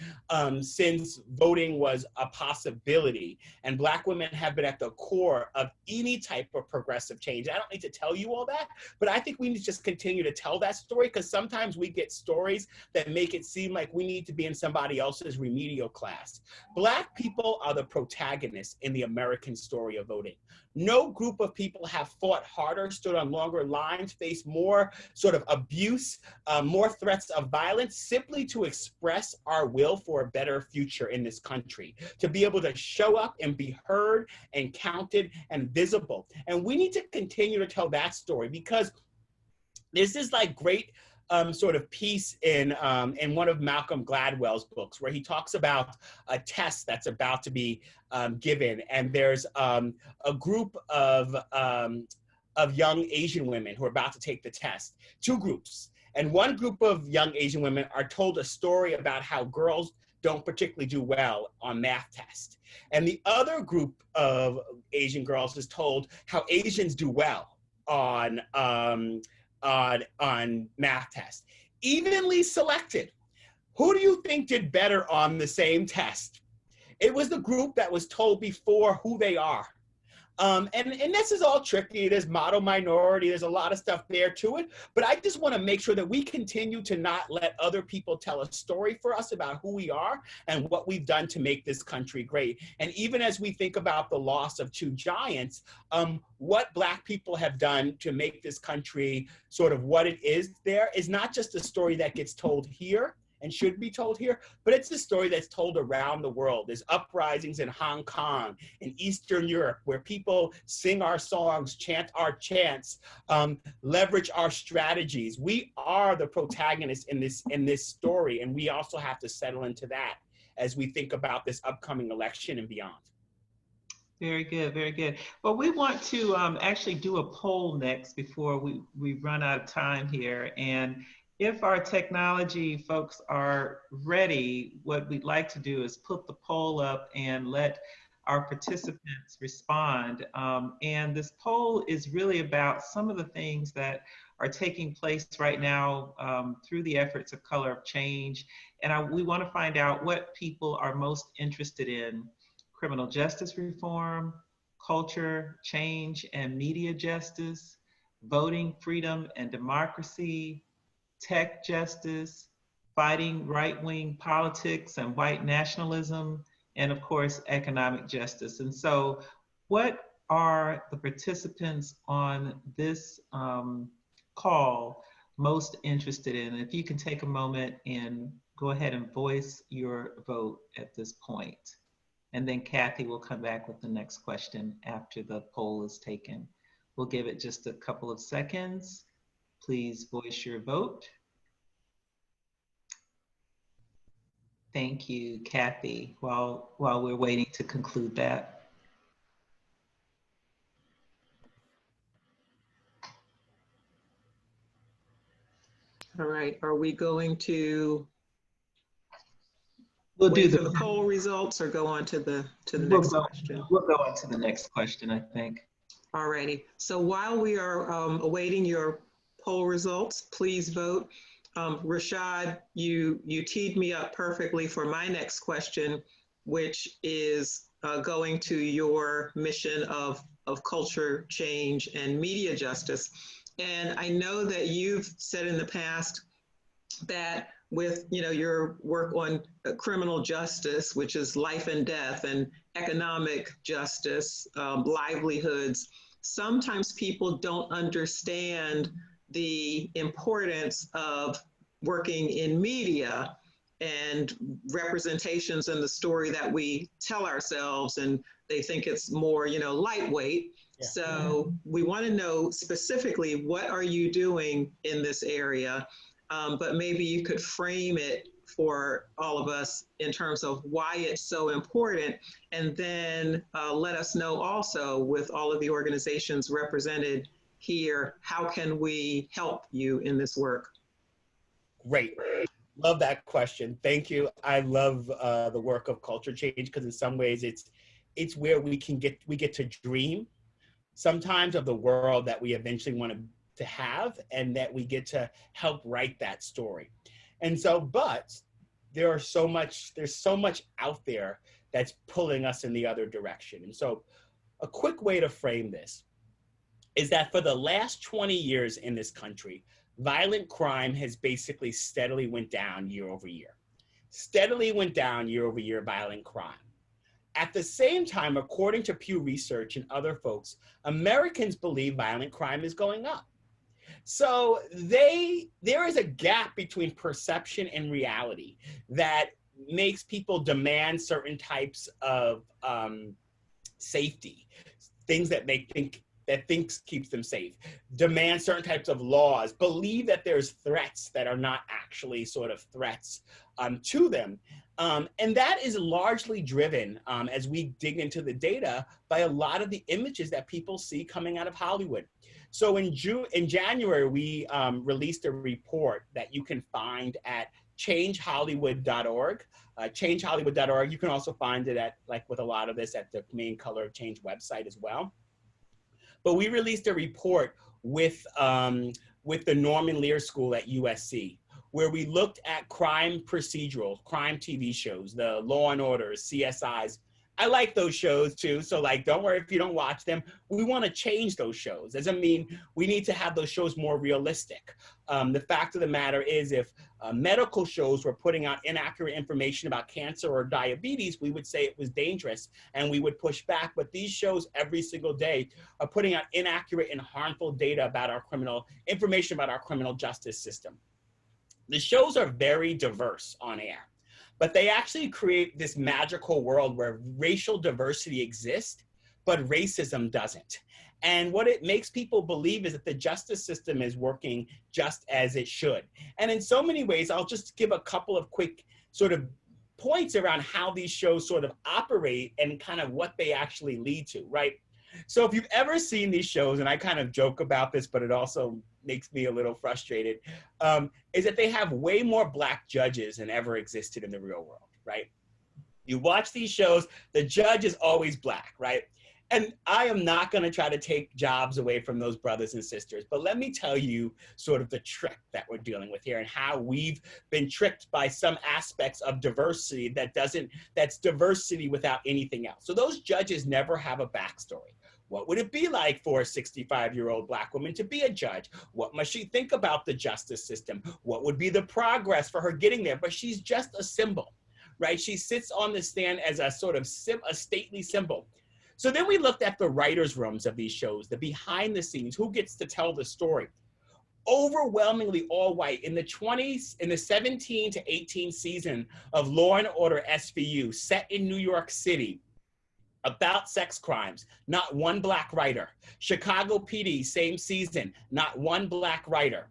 [SPEAKER 4] since voting was a possibility, and Black women have been at the core of any type of progressive change. I don't need to tell you all that, but I think we need to just continue to tell that story, because sometimes we get stories that make it seem like we need to be in somebody else's remedial class. Black people are the protagonists in the American story of voting. No group of people have fought harder, stood on longer lines, faced more sort of abuse, more threats of violence, simply to express our will for a better future in this country, to be able to show up and be heard and counted and visible. And we need to continue to tell that story, because there's this like great sort of piece in one of Malcolm Gladwell's books where he talks about a test that's about to be given, and there's a group of young Asian women who are about to take the test, two groups. And one group of young Asian women are told a story about how girls don't particularly do well on math tests. And the other group of Asian girls is told how Asians do well on math tests. Evenly selected. Who do you think did better on the same test? It was the group that was told before who they are. And this is all tricky. There's model minority. There's a lot of stuff there to it. But I just want to make sure that we continue to not let other people tell a story for us about who we are and what we've done to make this country great. And even as we think about the loss of two giants, what Black people have done to make this country sort of what it is there is not just a story that gets told here and should be told here, but it's a story that's told around the world. There's uprisings in Hong Kong, in Eastern Europe, where people sing our songs, chant our chants, leverage our strategies. We are the protagonists in this story, and we also have to settle into that as we think about this upcoming election and beyond.
[SPEAKER 1] Very good, very good. Well, we want to actually do a poll next before we run out of time here. And if our technology folks are ready, what we'd like to do is put the poll up and let our participants respond. And this poll is really about some of the things that are taking place right now through the efforts of Color of Change. And we want to find out what people are most interested in: criminal justice reform, culture, change, and media justice, voting freedom and democracy, tech justice, fighting right-wing politics and white nationalism, and of course, economic justice. And so what are the participants on this call most interested in? If you can take a moment and go ahead and voice your vote at this point. And then Kathy will come back with the next question after the poll is taken. We'll give it just a couple of seconds. Please voice your vote. Thank you, Kathy, while we're waiting to conclude that.
[SPEAKER 2] All right, are we going to
[SPEAKER 1] do
[SPEAKER 2] the poll results or go on to the next question?
[SPEAKER 1] We'll go on to the next question, I think.
[SPEAKER 2] All righty. So while we are awaiting your poll results, please vote. Rashad, you teed me up perfectly for my next question, which is going to your mission of culture change and media justice. And I know that you've said in the past that with your work on criminal justice, which is life and death, and economic justice, livelihoods, sometimes people don't understand the importance of working in media and representations in the story that we tell ourselves, and they think it's more, lightweight. Yeah. So we want to know specifically, what are you doing in this area? But maybe you could frame it for all of us in terms of why it's so important, and then let us know also, with all of the organizations represented here, how can we help you in this work?
[SPEAKER 4] Great. Love that question. Thank you. I love the work of culture change, because in some ways it's where we get to dream sometimes of the world that we eventually want to have, and that we get to help write that story. And so, but there's so much out there that's pulling us in the other direction. And so a quick way to frame this is that for the last 20 years in this country, violent crime has basically steadily went down year over year. Steadily went down year over year, violent crime. At the same time, according to Pew Research and other folks, Americans believe violent crime is going up. So there is a gap between perception and reality that makes people demand certain types of safety, things that they think keeps them safe, demand certain types of laws, believe that there's threats that are not actually sort of threats to them. And that is largely driven, as we dig into the data, by a lot of the images that people see coming out of Hollywood. So in January, we released a report that you can find at changehollywood.org. Changehollywood.org. You can also find it at, like with a lot of this, at the main Color of Change website as well. But we released a report with the Norman Lear School at USC, where we looked at crime procedurals, crime TV shows, the Law and Orders, CSIs. I like those shows too, so like, don't worry if you don't watch them. We want to change those shows. Doesn't mean we need to have those shows more realistic. The fact of the matter is, if medical shows were putting out inaccurate information about cancer or diabetes, we would say it was dangerous and we would push back. But these shows every single day are putting out inaccurate and harmful data about information about our criminal justice system. The shows are very diverse on air, but they actually create this magical world where racial diversity exists, but racism doesn't. And what it makes people believe is that the justice system is working just as it should. And in so many ways, I'll just give a couple of quick sort of points around how these shows sort of operate and kind of what they actually lead to, right? So if you've ever seen these shows, and I kind of joke about this, but it also makes me a little frustrated, is that they have way more Black judges than ever existed in the real world, right? You watch these shows, the judge is always Black, right? And I am not going to try to take jobs away from those brothers and sisters, but let me tell you sort of the trick that we're dealing with here and how we've been tricked by some aspects of diversity that's diversity without anything else. So those judges never have a backstory. What would it be like for a 65-year-old Black woman to be a judge? What must she think about the justice system? What would be the progress for her getting there? But she's just a symbol, right? She sits on the stand as a sort of a stately symbol. So then we looked at the writers' rooms of these shows, the behind the scenes, who gets to tell the story. Overwhelmingly all white. In the 17 to 18 season of Law and Order SVU, set in New York City, about sex crimes, not one Black writer. Chicago PD, same season, not one Black writer,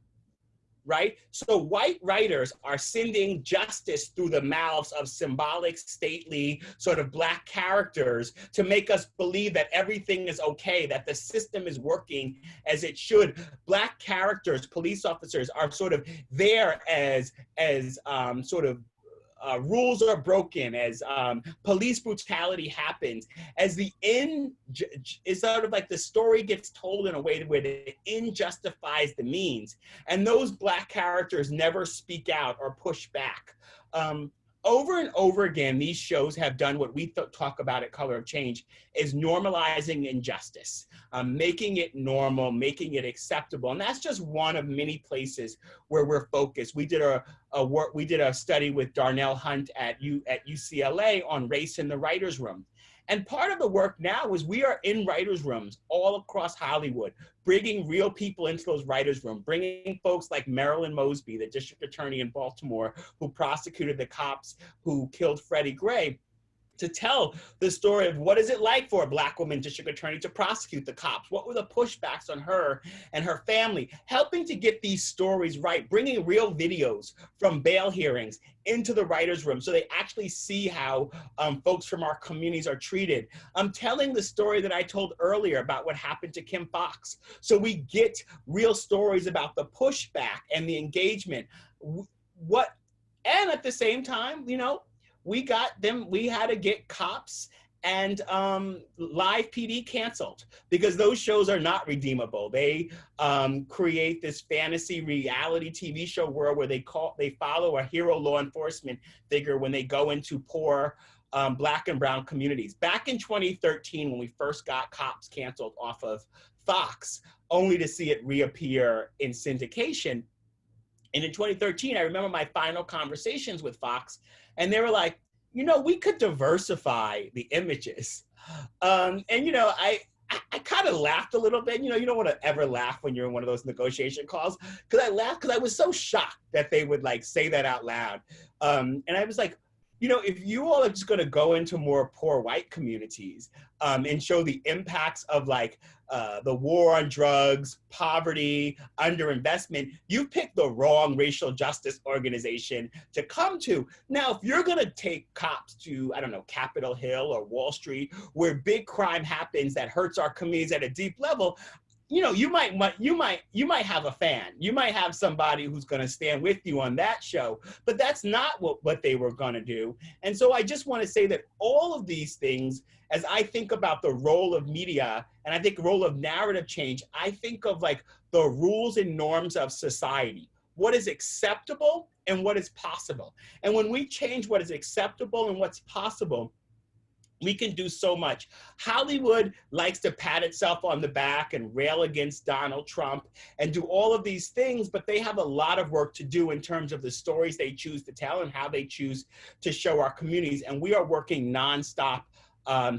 [SPEAKER 4] right? So white writers are sending justice through the mouths of symbolic, stately, sort of Black characters to make us believe that everything is okay, that the system is working as it should. Black characters, police officers, are sort of there as rules are broken, as police brutality happens, as the end is sort of like the story gets told in a way where the end justifies the means. And those Black characters never speak out or push back. Over and over again, these shows have done what we talk about at Color of Change is normalizing injustice, making it normal, making it acceptable. And that's just one of many places where we're focused. We did a study with Darnell Hunt at UCLA on race in the writers' room. And part of the work now is we are in writers' rooms all across Hollywood, bringing real people into those writers' rooms, bringing folks like Marilyn Mosby, the district attorney in Baltimore, who prosecuted the cops who killed Freddie Gray, to tell the story of what is it like for a Black woman district attorney to prosecute the cops? What were the pushbacks on her and her family? Helping to get these stories right, bringing real videos from bail hearings into the writer's room so they actually see how folks from our communities are treated. I'm telling the story that I told earlier about what happened to Kim Foxx. So we get real stories about the pushback and the engagement. And at the same time, we had to get cops and Live PD canceled because those shows are not redeemable. They create this fantasy reality TV show world where they follow a hero law enforcement figure when they go into poor Black and brown communities. Back in 2013, when we first got Cops canceled off of Fox, only to see it reappear in syndication. And in 2013, I remember my final conversations with Fox, and they were like, you know, we could diversify the images. And, you know, I kind of laughed a little bit. You know, you don't want to ever laugh when you're in one of those negotiation calls, because I laughed because I was so shocked that they would like say that out loud. And I was like, you know, if you all are just going to go into more poor white communities and show the impacts of like the war on drugs, poverty, underinvestment, you picked the wrong racial justice organization to come to. Now, if you're going to take cops to, I don't know, Capitol Hill or Wall Street, where big crime happens that hurts our communities at a deep level, you know, you might have a fan. You might have somebody who's going to stand with you on that show, but that's not what they were going to do. And so I just want to say that all of these things, as I think about the role of media and I think the role of narrative change, I think of like the rules and norms of society, what is acceptable and what is possible. And when we change what is acceptable and what's possible, we can do so much. Hollywood likes to pat itself on the back and rail against Donald Trump and do all of these things, but they have a lot of work to do in terms of the stories they choose to tell and how they choose to show our communities. And we are working nonstop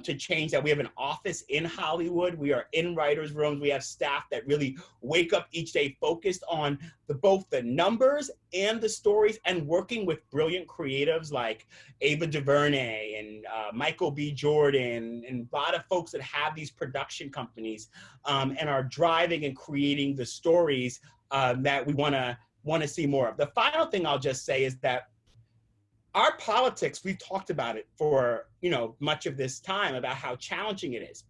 [SPEAKER 4] to change that. We have an office in Hollywood. We are in writers' rooms. We have staff that really wake up each day focused on both the numbers and the stories, and working with brilliant creatives like Ava DuVernay and Michael B. Jordan and a lot of folks that have these production companies and are driving and creating the stories that we want to see more of. The final thing I'll just say is that our politics, we've talked about it for, you know, much of this time about how challenging it is.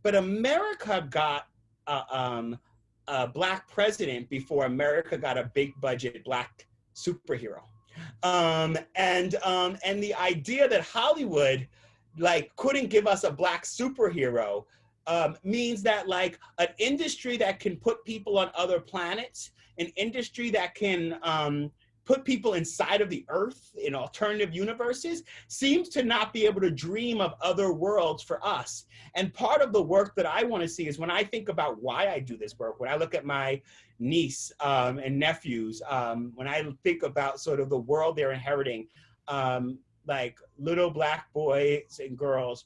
[SPEAKER 4] But America got a Black president before America got a big budget Black superhero. And the idea that Hollywood like couldn't give us a Black superhero means that like an industry that can put people on other planets, an industry that can put people inside of the earth in alternative universes, seems to not be able to dream of other worlds for us. And part of the work that I want to see is when I think about why I do this work, when I look at my niece and nephews, when I think about sort of the world they're inheriting, like little Black boys and girls,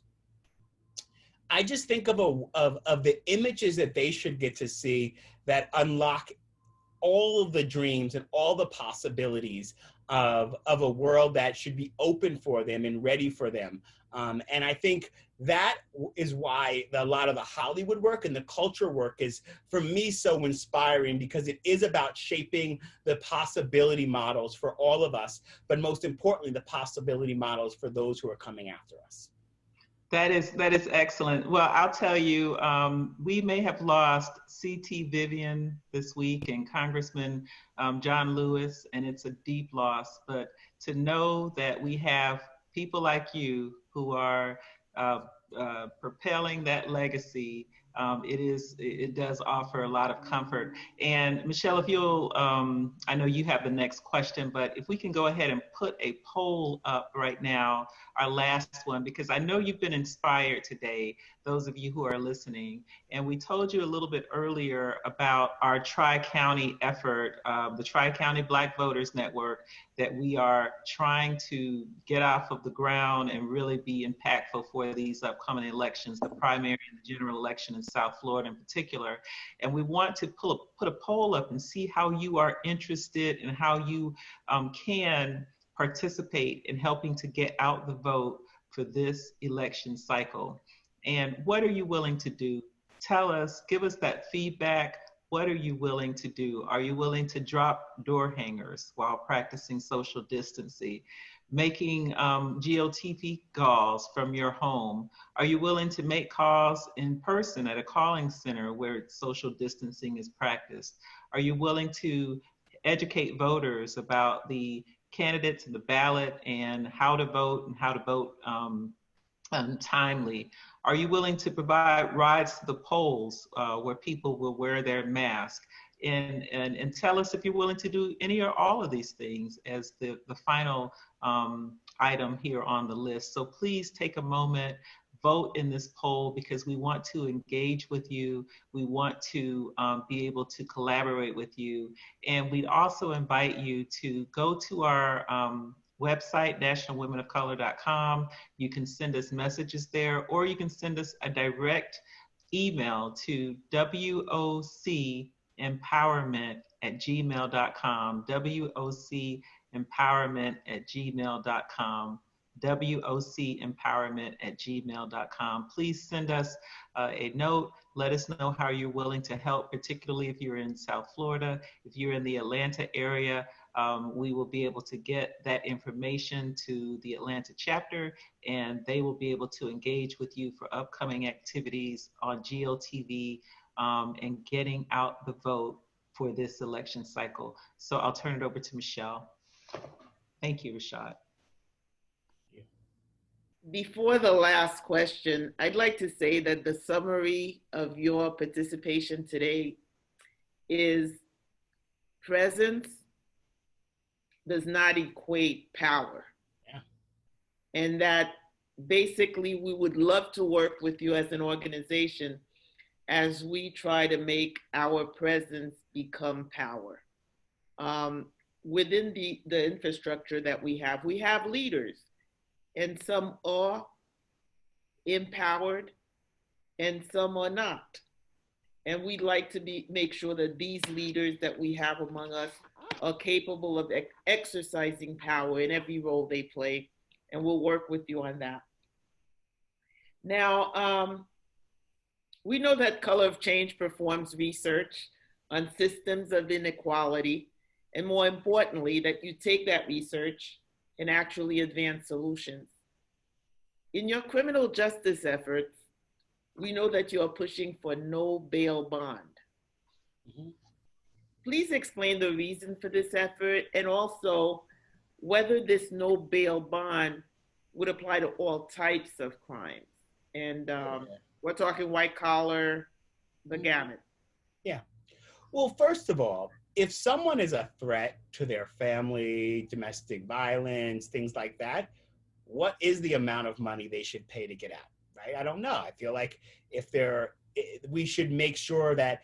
[SPEAKER 4] I just think of the images that they should get to see that unlock all of the dreams and all the possibilities of a world that should be open for them and ready for them. And I think that is why a lot of the Hollywood work and the culture work is, for me, so inspiring, because it is about shaping the possibility models for all of us, but most importantly, the possibility models for those who are coming after us.
[SPEAKER 1] That is excellent. Well, I'll tell you, we may have lost C.T. Vivian this week and Congressman John Lewis, and it's a deep loss. But to know that we have people like you who are propelling that legacy, it does offer a lot of comfort. And Michelle, if you'll, I know you have the next question, but if we can go ahead and put a poll up right now, our last one, because I know you've been inspired today, those of you who are listening. And we told you a little bit earlier about our Tri-County effort, the Tri-County Black Voters Network, that we are trying to get off of the ground and really be impactful for these upcoming elections, the primary and the general election in South Florida in particular. And we want to put a poll up and see how you are interested and how you can participate in helping to get out the vote for this election cycle. And what are you willing to do? Tell us, give us that feedback. What are you willing to do? Are you willing to drop door hangers while practicing social distancing? Making GOTP calls from your home? Are you willing to make calls in person at a calling center where social distancing is practiced? Are you willing to educate voters about the candidates and the ballot and how to vote timely? Are you willing to provide rides to the polls where people will wear their mask? And tell us if you're willing to do any or all of these things as the final item here on the list. So please take a moment, vote in this poll, because we want to engage with you. We want to be able to collaborate with you. And we'd also invite you to go to our website, nationalwomenofcolor.com. You can send us messages there, or you can send us a direct email to wocempowerment@gmail.com, wocempowerment@gmail.com, wocempowerment@gmail.com. Please send us a note. Let us know how you're willing to help, particularly if you're in South Florida. If you're in the Atlanta area, we will be able to get that information to the Atlanta chapter, and they will be able to engage with you for upcoming activities on GLTV and getting out the vote for this election cycle. So I'll turn it over to Michelle. Thank you, Rashad.
[SPEAKER 3] Before the last question, I'd like to say that the summary of your participation today is presence does not equate power.
[SPEAKER 4] Yeah.
[SPEAKER 3] And that basically we would love to work with you as an organization as we try to make our presence become power. Within the infrastructure that we have leaders, and some are empowered and some are not. And we'd like to make sure that these leaders that we have among us are capable of exercising power in every role they play, and we'll work with you on that. Now, we know that Color of Change performs research on systems of inequality, and more importantly, that you take that research and actually advance solutions. In your criminal justice efforts, we know that you are pushing for no bail bond. Mm-hmm. Please explain the reason for this effort, and also whether this no bail bond would apply to all types of crimes. And we're talking white collar, the gamut.
[SPEAKER 4] Yeah. Well, first of all, if someone is a threat to their family, domestic violence, things like that, what is the amount of money they should pay to get out, right? I don't know. I feel like we should make sure that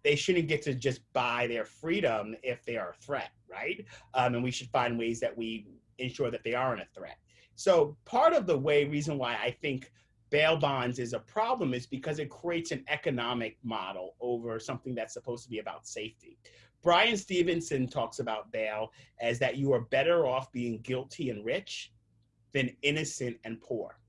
[SPEAKER 4] they shouldn't get to just buy their freedom if they are a threat, right? And we should find ways that we ensure that they aren't a threat. So part of the reason why I think bail bonds is a problem is because it creates an economic model over something that's supposed to be about safety. Brian Stevenson talks about bail as that you are better off being guilty and rich than innocent and poor.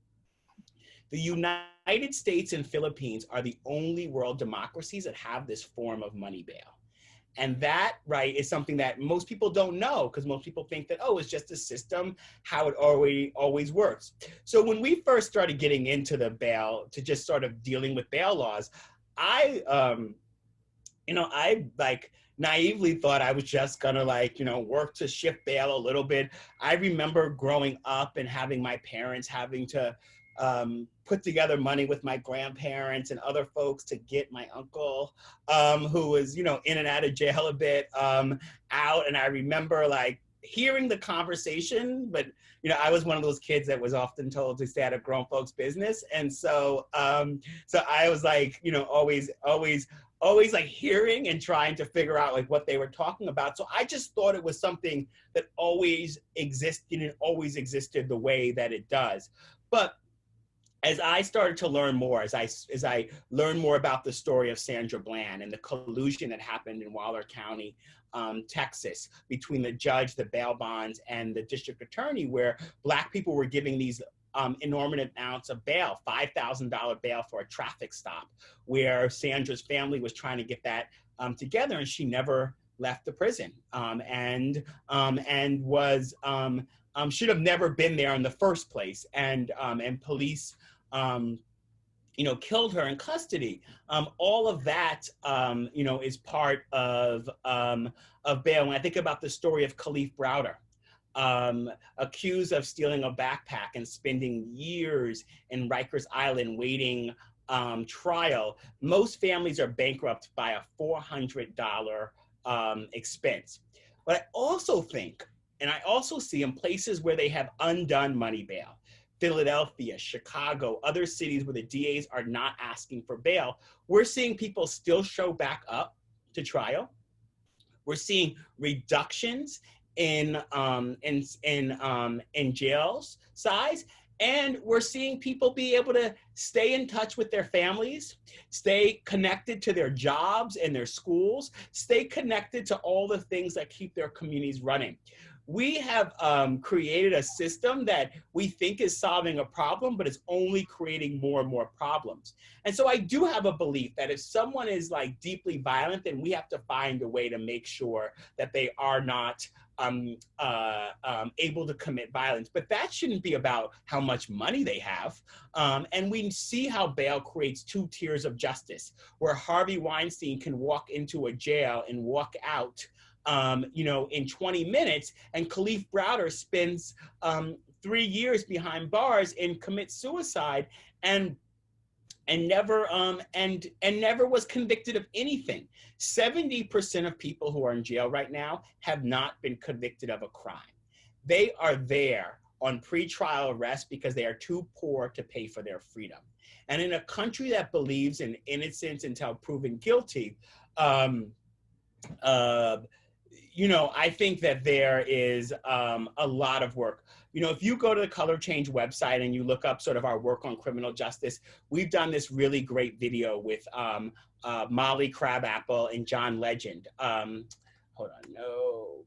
[SPEAKER 4] The United States and Philippines are the only world democracies that have this form of money bail. And that, right, is something that most people don't know, because most people think that, oh, it's just a system, how it always works. So when we first started getting into the bail, to just sort of dealing with bail laws, I naively thought I was just gonna work to shift bail a little bit. I remember growing up and having my parents having to put together money with my grandparents and other folks to get my uncle, who was, in and out of jail a bit, out. And I remember hearing the conversation, but, I was one of those kids that was often told to stay out of grown folks' business. And so, I was always hearing and trying to figure out what they were talking about. So I just thought it was something that always existed and always existed the way that it does. But as I started to learn more, as I learned more about the story of Sandra Bland and the collusion that happened in Waller County, Texas, between the judge, the bail bonds, and the district attorney, where Black people were giving these enormous amounts of bail, $5,000 bail for a traffic stop, where Sandra's family was trying to get that together, and she never left the prison, and was should have never been there in the first place, and police killed her in custody. All of that is part of bail. When I think about the story of Khalif Browder, accused of stealing a backpack and spending years in Rikers Island waiting trial. Most families are bankrupt by a $400 expense. But I also think, and I also see in places where they have undone money bail, Philadelphia, Chicago, other cities where the DAs are not asking for bail, we're seeing people still show back up to trial. We're seeing reductions in jails size, and we're seeing people be able to stay in touch with their families, stay connected to their jobs and their schools, stay connected to all the things that keep their communities running. We have created a system that we think is solving a problem, but it's only creating more and more problems. And so I do have a belief that if someone is like deeply violent, then we have to find a way to make sure that they are not able to commit violence. But that shouldn't be about how much money they have. And we see how bail creates two tiers of justice, where Harvey Weinstein can walk into a jail and walk out in 20 minutes, and Khalif Browder spends 3 years behind bars and commits suicide and never was convicted of anything. 70% of people who are in jail right now have not been convicted of a crime. They are there on pretrial arrest because they are too poor to pay for their freedom. And in a country that believes in innocence until proven guilty, I think that there is a lot of work. If you go to the Color Change website and you look up sort of our work on criminal justice, we've done this really great video with Molly Crabapple and John Legend. Hold on, no.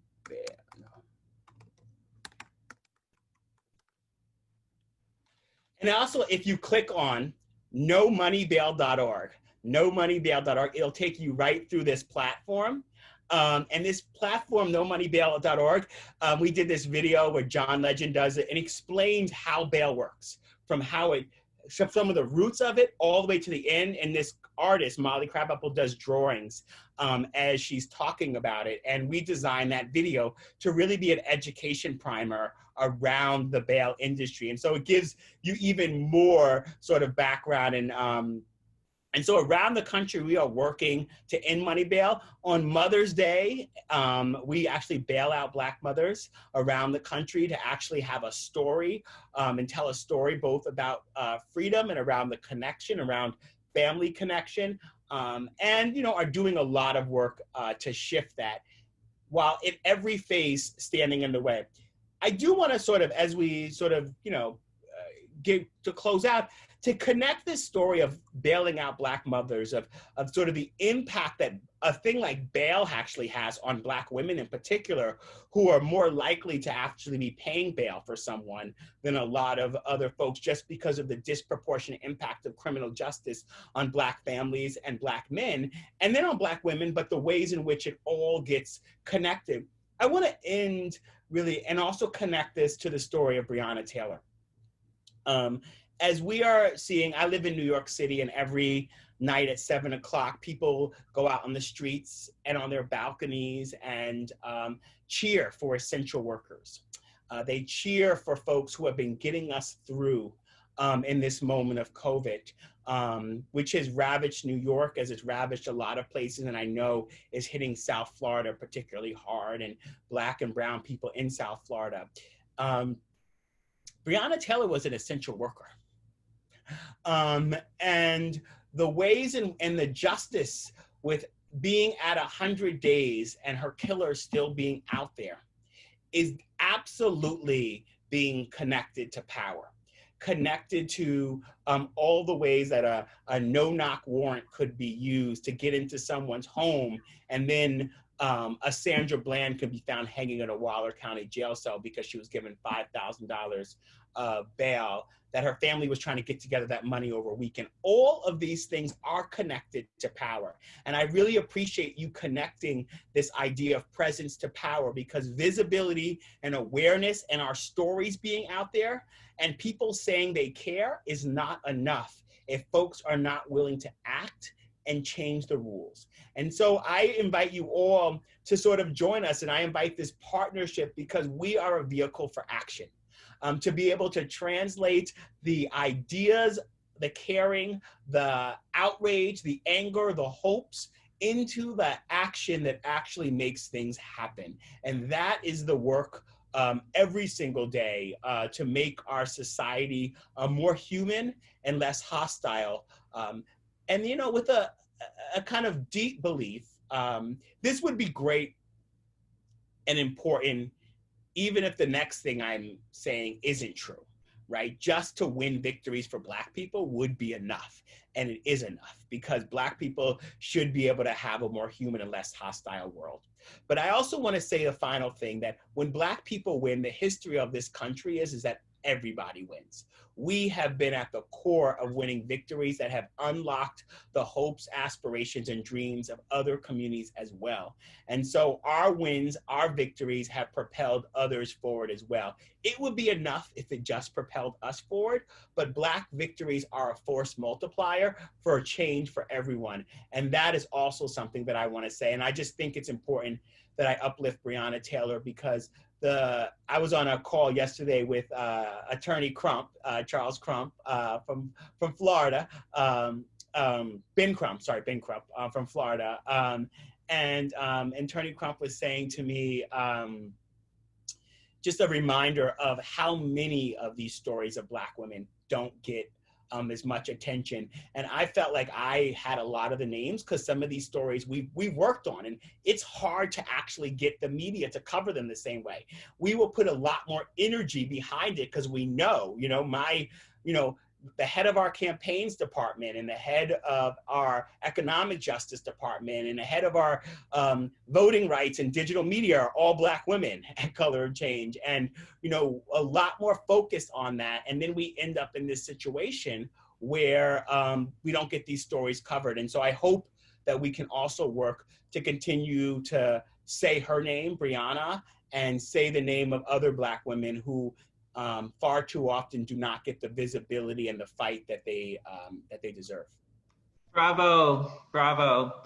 [SPEAKER 4] And also, if you click on nomoneybail.org, it'll take you right through this platform. And this platform, nomoneybail.org, we did this video where John Legend does it and explains how bail works, from some of the roots of it all the way to the end. And this artist, Molly Crabapple, does drawings as she's talking about it. And we designed that video to really be an education primer around the bail industry. And so it gives you even more sort of background. And so around the country, we are working to end money bail. On Mother's Day, we actually bail out Black mothers around the country to actually have a story and tell a story both about freedom and around the connection, around family connection, and are doing a lot of work to shift that, while in every phase standing in the way. I do want to sort of, as we sort of, get to close out, to connect this story of bailing out Black mothers, of sort of the impact that a thing like bail actually has on Black women in particular, who are more likely to actually be paying bail for someone than a lot of other folks, just because of the disproportionate impact of criminal justice on Black families and Black men, and then on Black women, but the ways in which it all gets connected. I want to end really, and also connect this to the story of Breonna Taylor. As we are seeing, I live in New York City, and every night at 7 o'clock, people go out on the streets and on their balconies and cheer for essential workers. They cheer for folks who have been getting us through in this moment of COVID, which has ravaged New York, as it's ravaged a lot of places, and I know is hitting South Florida particularly hard, and Black and brown people in South Florida. Breonna Taylor was an essential worker. And the ways and the justice with being at 100 days and her killer still being out there is absolutely being connected to power, connected to all the ways that a no-knock warrant could be used to get into someone's home, and then a Sandra Bland could be found hanging in a Waller County jail cell because she was given $5,000 bail, that her family was trying to get together that money over a weekend. All of these things are connected to power. And I really appreciate you connecting this idea of presence to power, because visibility and awareness and our stories being out there and people saying they care is not enough if folks are not willing to act and change the rules. And so I invite you all to sort of join us, and I invite this partnership because we are a vehicle for action, to be able to translate the ideas, the caring, the outrage, the anger, the hopes into the action that actually makes things happen. And that is the work every single day to make our society more human and less hostile. And, you know, with a kind of deep belief, this would be great and important, even if the next thing I'm saying isn't true, right? Just to win victories for Black people would be enough. And it is enough because Black people should be able to have a more human and less hostile world. But I also want to say the final thing, that when Black people win, the history of this country is that everybody wins. We have been at the core of winning victories that have unlocked the hopes, aspirations, and dreams of other communities as well. And so our wins, our victories have propelled others forward as well. It would be enough if it just propelled us forward, but Black victories are a force multiplier for a change for everyone. And that is also something that I want to say. And I just think it's important that I uplift Breonna Taylor, because I was on a call yesterday with Attorney Crump, Charles Crump from Florida, Ben Crump from Florida, and Attorney Crump was saying to me, just a reminder of how many of these stories of Black women don't get as much attention. And I felt like I had a lot of the names because some of these stories we've worked on, and it's hard to actually get the media to cover them the same way. We will put a lot more energy behind it because we know, the head of our campaigns department and the head of our economic justice department and the head of our voting rights and digital media are all Black women at Color of Change. And, a lot more focus on that. And then we end up in this situation where we don't get these stories covered. And so I hope that we can also work to continue to say her name, Breonna, and say the name of other Black women who far too often do not get the visibility and the fight that they deserve.
[SPEAKER 1] Bravo, bravo.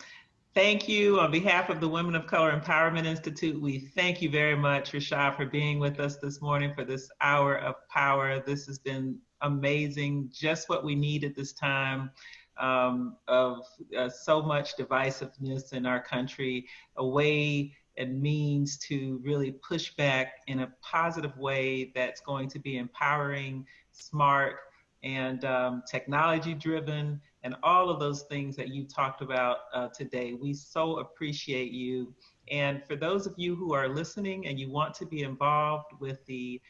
[SPEAKER 1] Thank you. On behalf of the Women of Color Empowerment Institute, we thank you very much, Rashad, for being with us this morning for this hour of power. This has been amazing, just what we need at this time of so much divisiveness in our country, a way and means to really push back in a positive way that's going to be empowering, smart, and technology driven, and all of those things that you talked about today. We so appreciate you. And for those of you who are listening and you want to be involved with the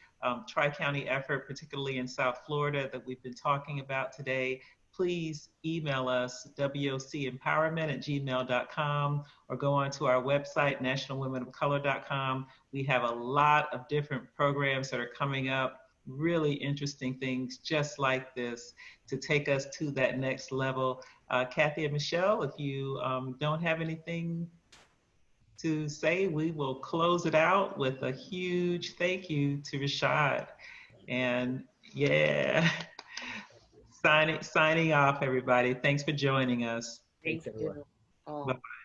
[SPEAKER 1] Tri-County effort, particularly in South Florida that we've been talking about today, please email us, wocempowerment@gmail.com, or go onto our website, nationalwomenofcolor.com. We have a lot of different programs that are coming up, really interesting things just like this to take us to that next level. Kathy and Michelle, if you don't have anything to say, we will close it out with a huge thank you to Rashad. And yeah, signing off, everybody. Thanks for joining us.
[SPEAKER 3] Thank you.
[SPEAKER 1] Bye-bye.